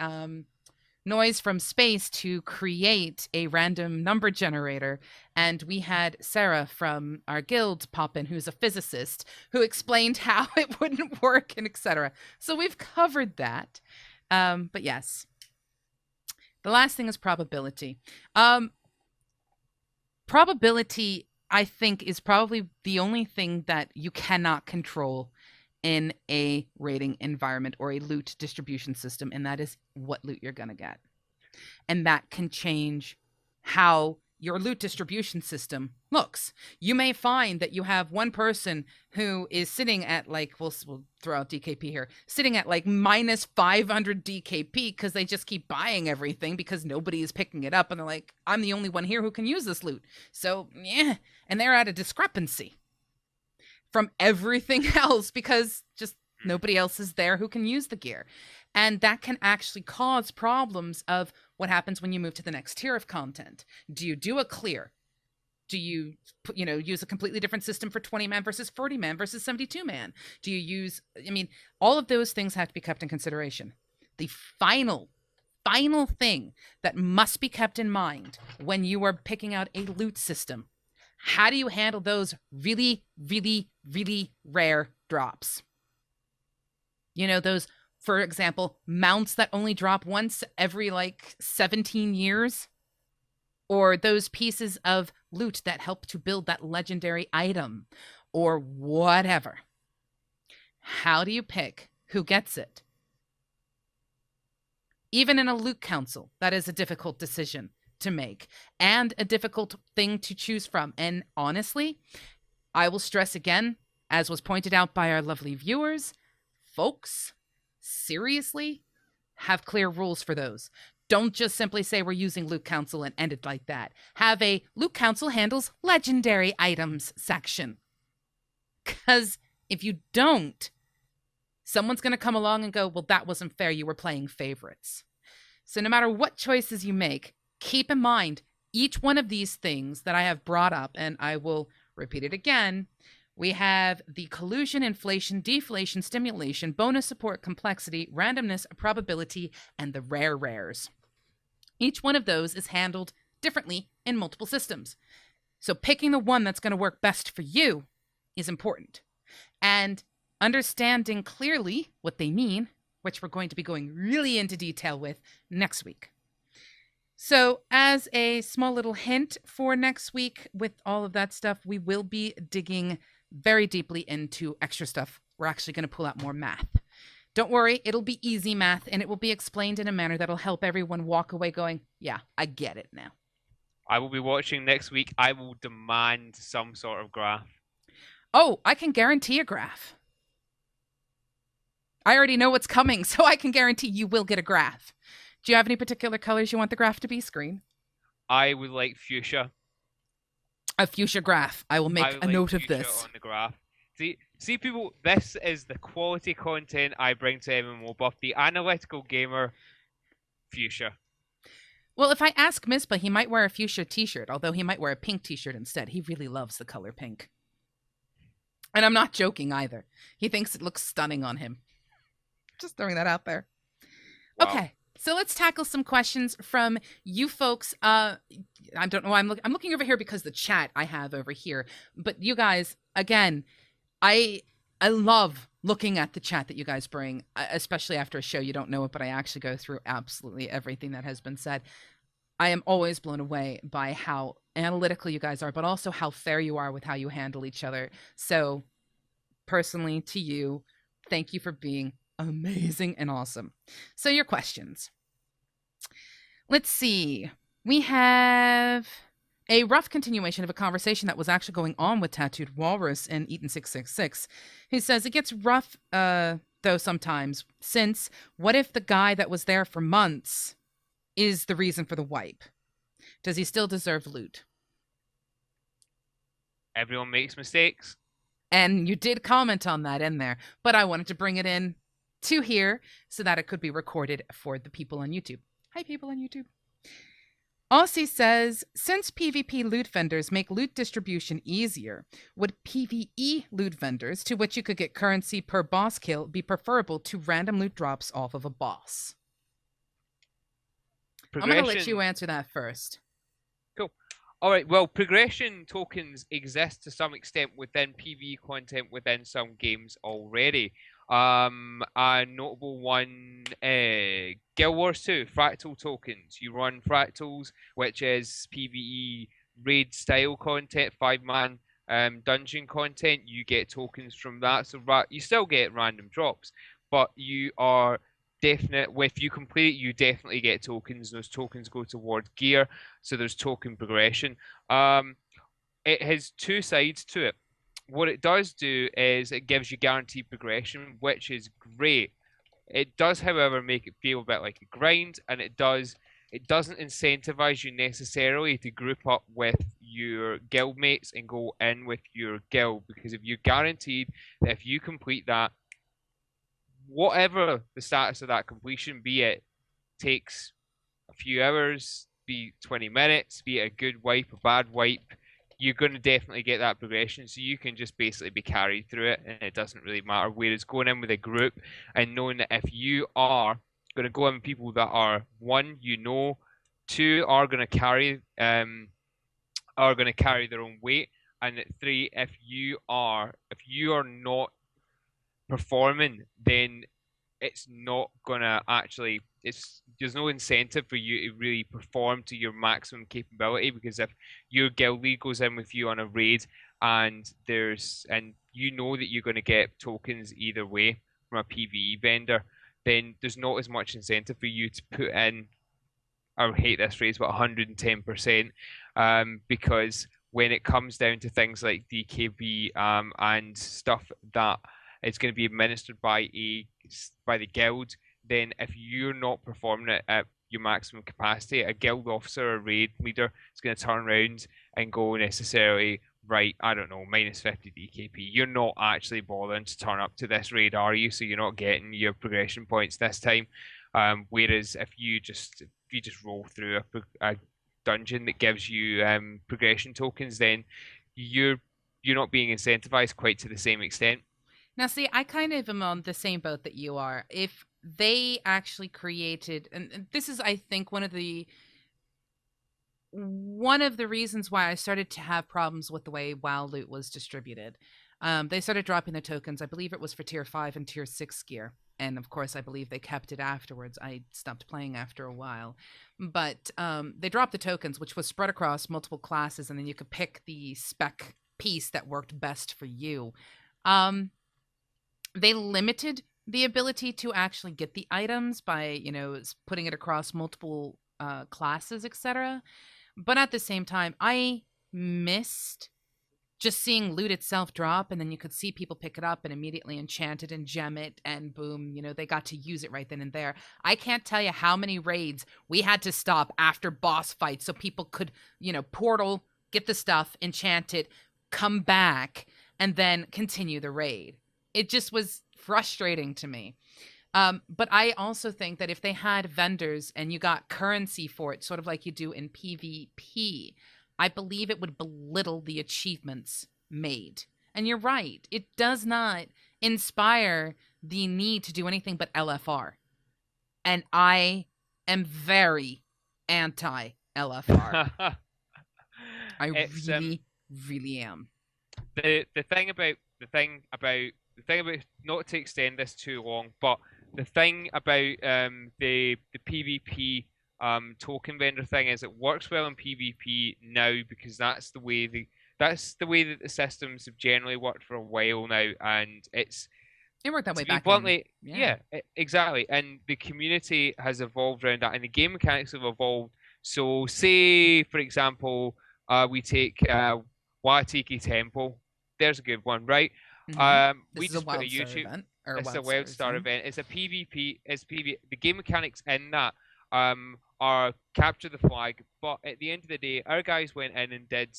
noise from space to create a random number generator. And we had Sarah from our guild pop in, who's a physicist, who explained how it wouldn't work and etc. So we've covered that. But yes, the last thing is probability. Probability, I think, is probably the only thing that you cannot control in a raiding environment or a loot distribution system, and that is what loot you're going to get. And that can change how your loot distribution system looks. You may find that you have one person who is sitting at like, we'll throw out DKP here, sitting at like minus 500 DKP because they just keep buying everything because nobody is picking it up. And they're like, I'm the only one here who can use this loot. So, yeah. And they're at a discrepancy from everything else because just nobody else is there who can use the gear. And that can actually cause problems of what happens when you move to the next tier of content. Do you do a clear? Do you, use a completely different system for 20-man versus 40-man versus 72-man? Do you use, all of those things have to be kept in consideration. The final thing that must be kept in mind when you are picking out a loot system, How do you handle those really, really, really rare drops? You know, those, for example, mounts that only drop once every like 17 years, or those pieces of loot that help to build that legendary item, or whatever. How do you pick who gets it? Even in a loot council, that is a difficult decision to make and a difficult thing to choose from. And honestly, I will stress again, as was pointed out by our lovely viewers, folks, seriously, have clear rules for those. Don't just simply say we're using Loot Council and end it like that. Have a Loot Council handles legendary items section. Because if you don't, someone's going to come along and go, well, that wasn't fair. You were playing favorites. So no matter what choices you make, keep in mind each one of these things that I have brought up, and I will repeat it again. We have the collusion, inflation, deflation, stimulation, bonus support, complexity, randomness, probability, and the rare rares. Each one of those is handled differently in multiple systems. So picking the one that's going to work best for you is important. And understanding clearly what they mean, which we're going to be going really into detail with next week. So as a small little hint for next week with all of that stuff, we will be digging very deeply into extra stuff. We're actually going to pull out more math. Don't worry, it'll be easy math, and it will be explained in a manner that'll help everyone walk away going, yeah, I get it now. I will be watching next week. I will demand some sort of graph. Oh, I can guarantee a graph. I already know what's coming, so I can guarantee you will get a graph. Do you have any particular colors you want the graph to be, Screen? I would like fuchsia. A fuchsia graph. I will make a note of this. On the graph. See, people, this is the quality content I bring to MMOBuff, the analytical gamer, fuchsia. Well, if I ask Mizpah, he might wear a fuchsia t-shirt, although he might wear a pink t-shirt instead. He really loves the color pink. And I'm not joking either. He thinks it looks stunning on him. Just throwing that out there. Wow. Okay, so let's tackle some questions from you folks. I don't know. I'm looking over here because the chat I have over here. But you guys, again, I love looking at the chat that you guys bring, especially after a show. You don't know it, but I actually go through absolutely everything that has been said. I am always blown away by how analytical you guys are, but also how fair you are with how you handle each other. So personally to you, thank you for being amazing and awesome. So your questions. Let's see. We have a rough continuation of a conversation that was actually going on with Tattooed Walrus and Eaton666, who says it gets rough, though, sometimes, since what if the guy that was there for months is the reason for the wipe? Does he still deserve loot? Everyone makes mistakes. And you did comment on that in there, but I wanted to bring it in to here so that it could be recorded for the people on YouTube. Hi, people on YouTube. Aussie says, since PvP loot vendors make loot distribution easier, would PvE loot vendors, to which you could get currency per boss kill, be preferable to random loot drops off of a boss? I'm going to let you answer that first. Cool. All right, well, progression tokens exist to some extent within PvE content within some games already. A notable one, Guild Wars 2, fractal tokens. You run fractals, which is PvE raid style content, 5-man dungeon content. You get tokens from that, so you still get random drops, but you are definite. If you complete it, you definitely get tokens. Those tokens go toward gear, so there's token progression. It has two sides to it. What it does do is it gives you guaranteed progression, which is great. It does, however, make it feel a bit like a grind, and it doesn't incentivize you necessarily to group up with your guild mates and go in with your guild, because if you're guaranteed that if you complete that, whatever the status of that completion, be it takes a few hours, be 20 minutes, be it a good wipe, a bad wipe, you're going to definitely get that progression. So you can just basically be carried through it, and it doesn't really matter. Whereas going in with a group and knowing that if you are going to go in with people that are, one, you know, two, are going to carry are going to carry their own weight. And at three, if you are not performing, then it's not gonna actually it's there's no incentive for you to really perform to your maximum capability, because if your guild lead goes in with you on a raid and you know that you're going to get tokens either way from a PvE vendor, then there's not as much incentive for you to put in, I hate this phrase, but 110%, because when it comes down to things like DKB and stuff that it's going to be administered by the guild, then if you're not performing it at your maximum capacity, a guild officer or raid leader is going to turn around and go necessarily, right, I don't know, minus 50 DKP. You're not actually bothering to turn up to this raid, are you? So you're not getting your progression points this time. Whereas if you just roll through a dungeon that gives you progression tokens, then you're not being incentivized quite to the same extent. Now, see, I kind of am on the same boat that you are. If they actually created, and this is, I think, one of the reasons why I started to have problems with the way WoW loot was distributed. They started dropping the tokens. I believe it was for tier 5 and tier 6 gear. And of course, I believe they kept it afterwards. I stopped playing after a while. But they dropped the tokens, which was spread across multiple classes, and then you could pick the spec piece that worked best for you. They limited the ability to actually get the items by, putting it across multiple classes, etc. But at the same time, I missed just seeing loot itself drop, and then you could see people pick it up and immediately enchant it and gem it, and boom, they got to use it right then and there. I can't tell you how many raids we had to stop after boss fights so people could, portal, get the stuff, enchant it, come back, and then continue the raid. It just was frustrating to me. But I also think that if they had vendors and you got currency for it, sort of like you do in PvP, I believe it would belittle the achievements made. And you're right. It does not inspire the need to do anything but LFR. And I am very anti-LFR. I really am. The thing about not to extend this too long, but the thing about the PvP token vendor thing is it works well in PvP now, because that's the way that the systems have generally worked for a while now, and it worked that way back bluntly, exactly. And the community has evolved around that, and the game mechanics have evolved. So, say for example, we take Watiki Temple. There's a good one, right? Mm-hmm. We just put a YouTube event, it's a WildStar event. It's a PvP. The game mechanics in that are capture the flag, but at the end of the day, our guys went in and did.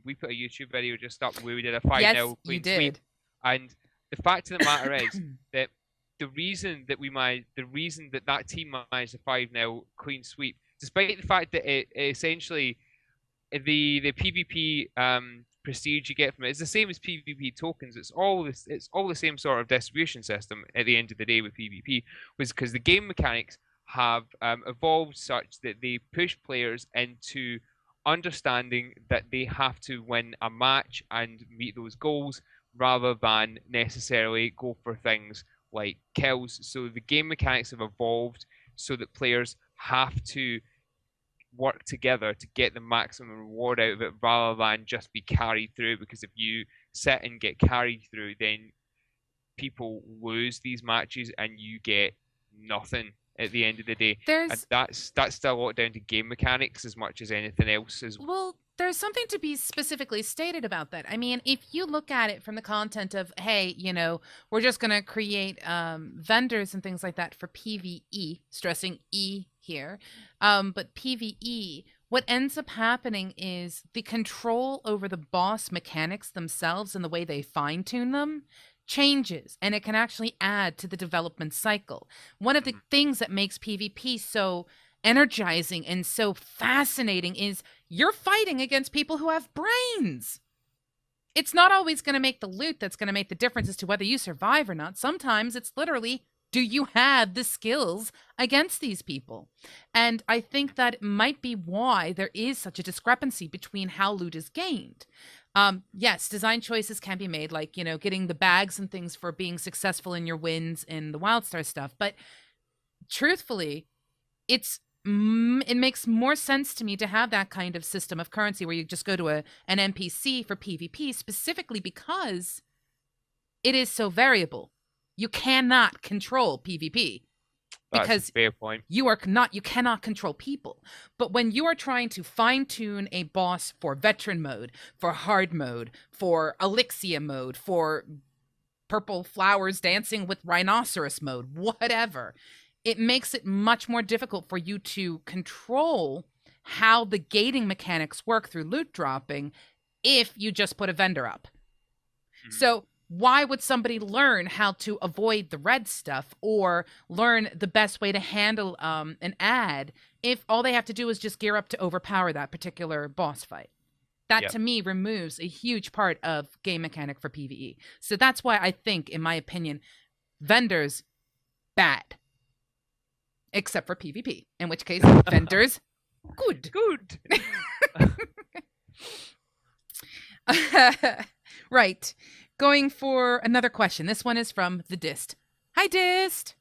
We put a YouTube video just up where we did a 5-0 clean sweep, and the fact of the matter is that the reason that team managed a 5-0 clean sweep, despite the fact that it essentially the PvP prestige you get from it is the same as PvP tokens. It's all the same sort of distribution system at the end of the day with PvP, was because the game mechanics have evolved such that they push players into understanding that they have to win a match and meet those goals rather than necessarily go for things like kills. So the game mechanics have evolved so that players have to work together to get the maximum reward out of it rather than just be carried through, because if you sit and get carried through, then people lose these matches and you get nothing at the end of the day. And that's still a lot down to game mechanics as much as anything else. Well, there's something to be specifically stated about that. I mean, if you look at it from the content of, hey, we're just going to create vendors and things like that for PvE, stressing E here, but PvE, what ends up happening is the control over the boss mechanics themselves and the way they fine-tune them changes, and it can actually add to the development cycle. One of the things that makes PvP so energizing and so fascinating is you're fighting against people who have brains. It's not always going to make the loot that's going to make the difference as to whether you survive or not. Sometimes it's literally Do you have the skills against these people? And I think that might be why there is such a discrepancy between how loot is gained. Yes, design choices can be made, like, getting the bags and things for being successful in your wins in the Wildstar stuff. But truthfully, it makes more sense to me to have that kind of system of currency where you just go to an NPC for PvP, specifically because it is so variable. You cannot control PvP That's a because fair point. you cannot control people. But when you are trying to fine tune a boss for veteran mode, for hard mode, for elixir mode, for purple flowers dancing with rhinoceros mode, whatever, it makes it much more difficult for you to control how the gating mechanics work through loot dropping if you just put a vendor up. So why would somebody learn how to avoid the red stuff or learn the best way to handle an ad if all they have to do is just gear up to overpower that particular boss fight? That to me removes a huge part of game mechanic for PvE. So that's why I think, in my opinion, vendors bad. Except for PvP, in which case vendors good. Good. Right. Going for another question. This one is from the Dist. Hi, Dist.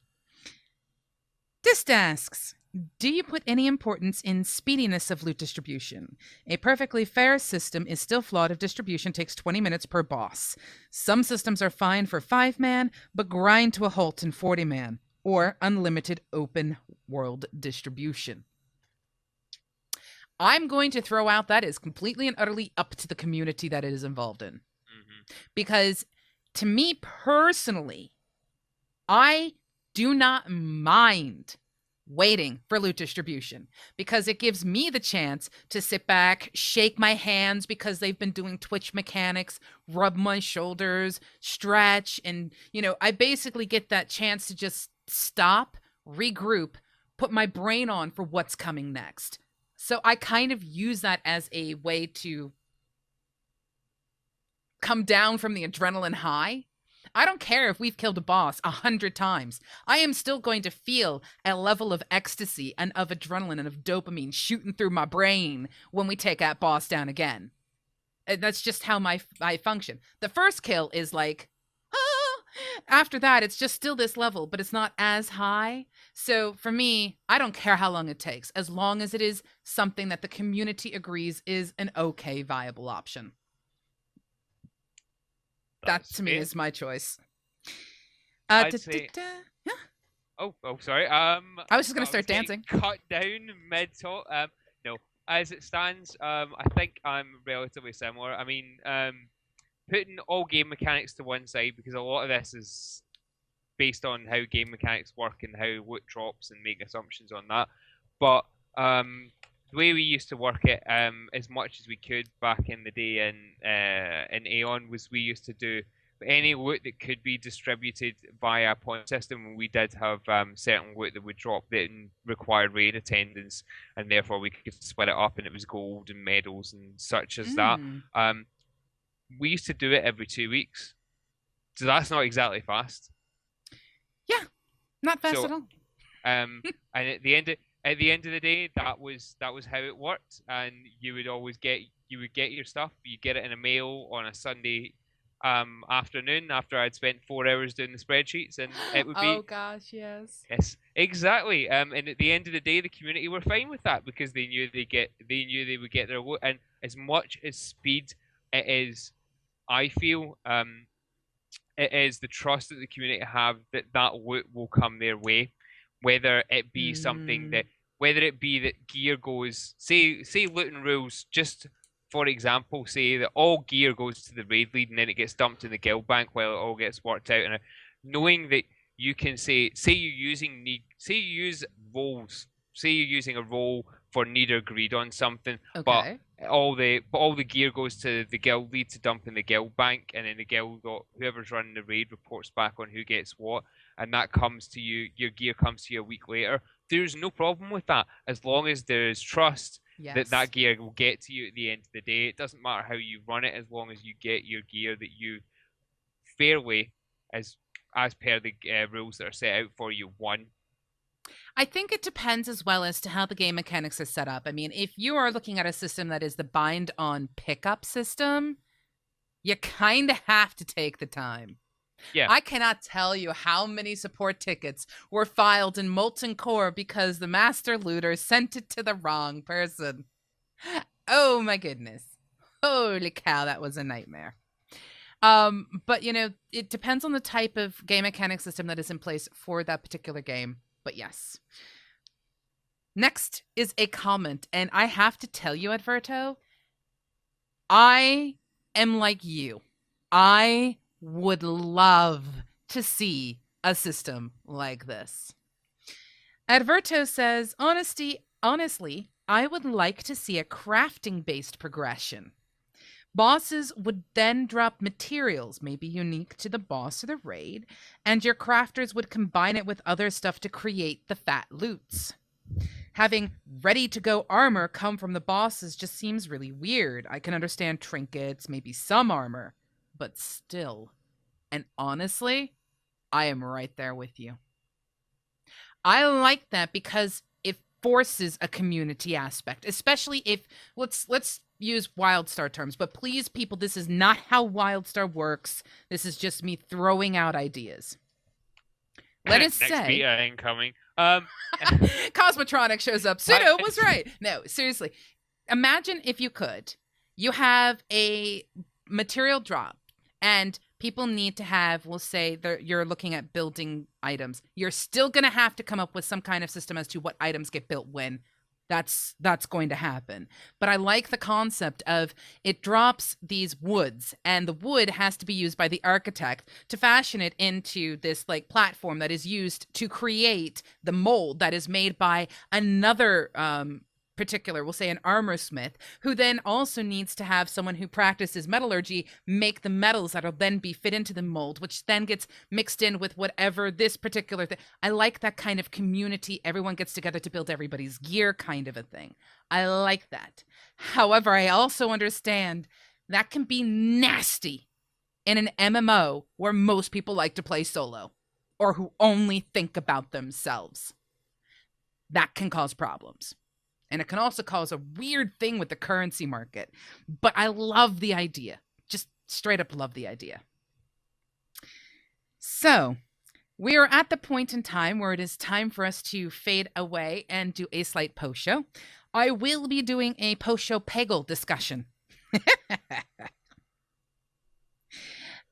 Dist asks, do you put any importance in speediness of loot distribution? A perfectly fair system is still flawed if distribution takes 20 minutes per boss. Some systems are fine for 5-man, but grind to a halt in 40-man, or unlimited open world distribution. I'm going to throw out that is completely and utterly up to the community that it is involved in. Because to me personally, I do not mind waiting for loot distribution because it gives me the chance to sit back, shake my hands because they've been doing Twitch mechanics, rub my shoulders, stretch, and, I basically get that chance to just stop, regroup, put my brain on for what's coming next. So I kind of use that as a way to come down from the adrenaline high. I don't care if we've killed a boss 100 times. I am still going to feel a level of ecstasy and of adrenaline and of dopamine shooting through my brain when we take that boss down again. And that's just how I function. The first kill is like, after that, it's just still this level, but it's not as high. So for me, I don't care how long it takes, as long as it is something that the community agrees is an okay, viable option. That to me is my choice. I'd say... Yeah. Oh, sorry. I was just gonna start dancing. Cut down mid-talk. No, as it stands, I think I'm relatively similar. I mean, putting all game mechanics to one side, because a lot of this is based on how game mechanics work and how loot drops and make assumptions on that. But the way we used to work it, as much as we could back in the day in Aeon, was we used to do any loot that could be distributed via a point system. And we did have certain loot that would drop that required raid attendance, and therefore we could split it up, and it was gold and medals and such as that. We used to do it every 2 weeks, so that's not exactly fast. Yeah, not fast at all. And at the end of the day, that was how it worked. And you would get your stuff. You get it in a mail on a Sunday afternoon after I'd spent 4 hours doing the spreadsheets, and it would be. Oh gosh, yes. Yes, exactly. And at the end of the day, the community were fine with that because they knew they would get their loot. And as much as speed it is, I feel it is the trust that the community have that loot will come their way, whether it be something that, whether it be that gear goes, say looting rules, just for example, say that all gear goes to the raid lead and then it gets dumped in the guild bank while it all gets worked out, and knowing that you can say you're using a role for need or greed on something, okay. but all the gear goes to the guild lead to dump in the guild bank, and then the guild, whoever's running the raid, reports back on who gets what, and that comes to you. Your gear comes to you a week later. There's no problem with that as long as there's trust that gear will get to you at the end of the day. It doesn't matter how you run it as long as you get your gear that you fairly, as as per the rules that are set out for you, won. I think it depends as well as to how the game mechanics are set up. I mean, if you are looking at a system that is the bind on pickup system, you kind of have to take the time. Yeah. I cannot tell you how many support tickets were filed in Molten Core because the master looter sent it to the wrong person. Oh my goodness. Holy cow, that was a nightmare. But it depends on the type of game mechanic system that is in place for that particular game. But yes. Next is a comment, and I have to tell you, Adverto, I am like you. I would love to see a system like this. Adverto says, honestly, I would like to see a crafting-based progression. Bosses would then drop materials, maybe unique to the boss or the raid, and your crafters would combine it with other stuff to create the fat loots. Having ready-to-go armor come from the bosses just seems really weird. I can understand trinkets, maybe some armor, but still. And honestly, I am right there with you. I like that because it forces a community aspect, especially if, let's use WildStar terms, but please, people, this is not how WildStar works. This is just me throwing out ideas. Let us Next say... beta incoming. Cosmotronic shows up. Pseudo was right. No, seriously. Imagine if you could. You have a material drop, and people need to have, we'll say, you're looking at building items. You're still going to have to come up with some kind of system as to what items get built when. That's going to happen. But I like the concept of it drops these woods, and the wood has to be used by the architect to fashion it into this like platform that is used to create the mold that is made by another particular, we'll say an armor smith, who then also needs to have someone who practices metallurgy make the metals that'll then be fit into the mold, which then gets mixed in with whatever this particular thing. I like that kind of community. Everyone gets together to build everybody's gear kind of a thing. I like that. However, I also understand that can be nasty in an MMO where most people like to play solo or who only think about themselves. That can cause problems. And it can also cause a weird thing with the currency market. But I love the idea. Just straight up love the idea. So, we are at the point in time where it is time for us to fade away and do a slight post-show. I will be doing a post-show Peggle discussion.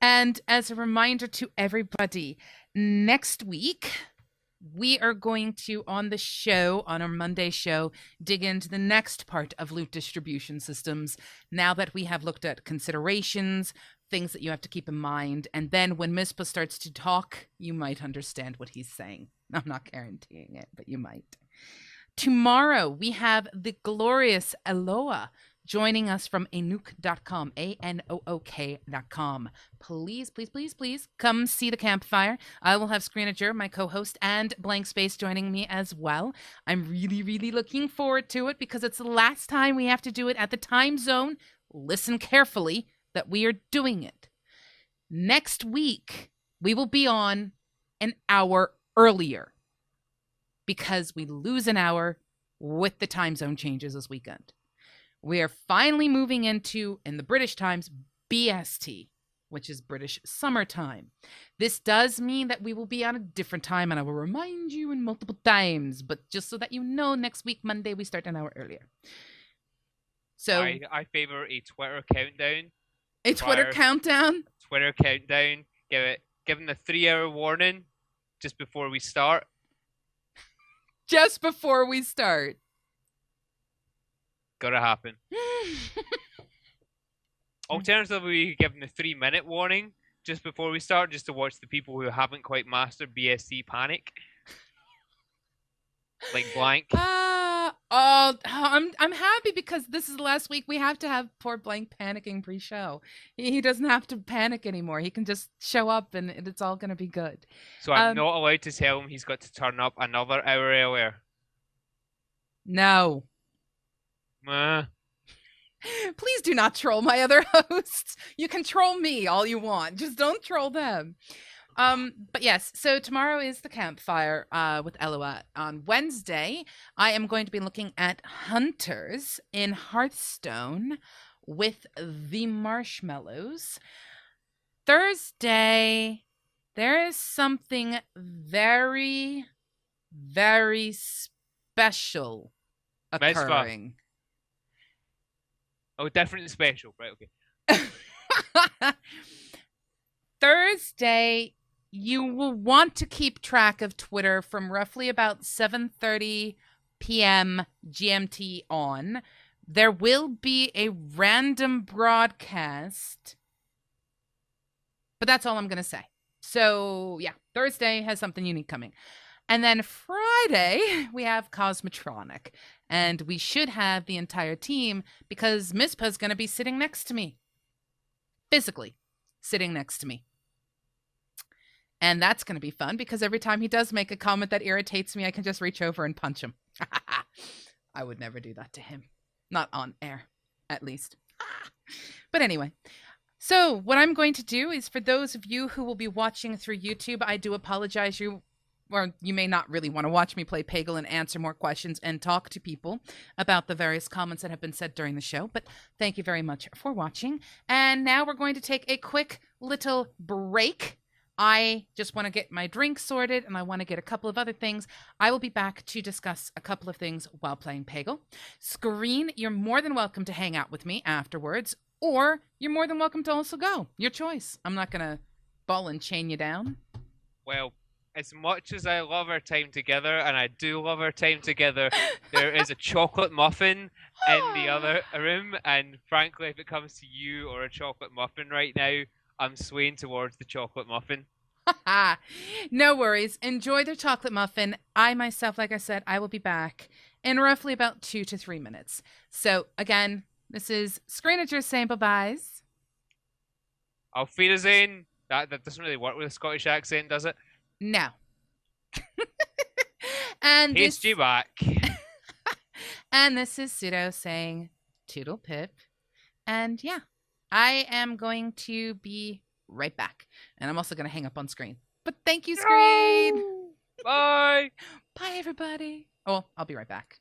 And as a reminder to everybody, next week... we are going to, on the show, on our Monday show, dig into the next part of loot distribution systems now that we have looked at considerations, things that you have to keep in mind, and then when Mizpah starts to talk, you might understand what he's saying. I'm not guaranteeing it, but you might. Tomorrow, we have the glorious Eloa joining us from anook.com, anook.com. Please, please, please, please come see the campfire. I will have Screenager, my co-host, and Blank Space joining me as well. I'm really, really looking forward to it because it's the last time we have to do it at the time zone. Listen carefully that we are doing it. Next week, we will be on an hour earlier because we lose an hour with the time zone changes this weekend. We are finally moving into, in the British times, BST, which is British summertime. This does mean that we will be on a different time, and I will remind you in multiple times, but just so that you know, next week, Monday, we start an hour earlier. So I favor a Twitter countdown. A Twitter countdown? Twitter countdown. Give them the 3-hour warning just before we start. Just before we start. Gotta happen. Alternatively, we could give them the 3-minute warning just before we start, just to watch the people who haven't quite mastered BSC panic. Like Blank. I'm happy because this is the last week we have to have poor Blank panicking pre-show. He doesn't have to panic anymore. He can just show up and it's all going to be good. So I'm not allowed to tell him he's got to turn up another hour earlier. No. Please do not troll my other hosts. You can troll me all you want. Just don't troll them. But yes, so tomorrow is the campfire with Eloa. On Wednesday, I am going to be looking at hunters in Hearthstone with the marshmallows. Thursday, there is something very, very special Mizpah. occurring. Oh, different and special. Right, okay. Thursday, you will want to keep track of Twitter from roughly about 7:30 p.m. GMT on. There will be a random broadcast, but that's all I'm going to say. So, yeah, Thursday has something unique coming. And then Friday, we have Cosmotronic. And we should have the entire team because Mizpah is going to be sitting next to me. Physically sitting next to me. And that's going to be fun because every time he does make a comment that irritates me, I can just reach over and punch him. I would never do that to him. Not on air, at least. But anyway, so what I'm going to do is for those of you who will be watching through YouTube, I do apologize. You may not really want to watch me play Peggle and answer more questions and talk to people about the various comments that have been said during the show. But thank you very much for watching. And now we're going to take a quick little break. I just want to get my drink sorted and I want to get a couple of other things. I will be back to discuss a couple of things while playing Peggle. Screen, you're more than welcome to hang out with me afterwards, or you're more than welcome to also go. Your choice. I'm not going to ball and chain you down. Well, as much as I love our time together, and I do love our time together, there is a chocolate muffin in the other room, and frankly, if it comes to you or a chocolate muffin right now, I'm swaying towards the chocolate muffin. No worries. Enjoy the chocolate muffin. I myself, like I said, I will be back in roughly about 2 to 3 minutes. So again, this is Screenager saying bye-byes. Auf Wiedersehen. That doesn't really work with a Scottish accent, does it? No. And Taste you back. And this is Pseudo saying toodle pip. And yeah, I am going to be right back. And I'm also going to hang up on screen. But thank you, Screen. No! Bye. Bye, everybody. Oh, I'll be right back.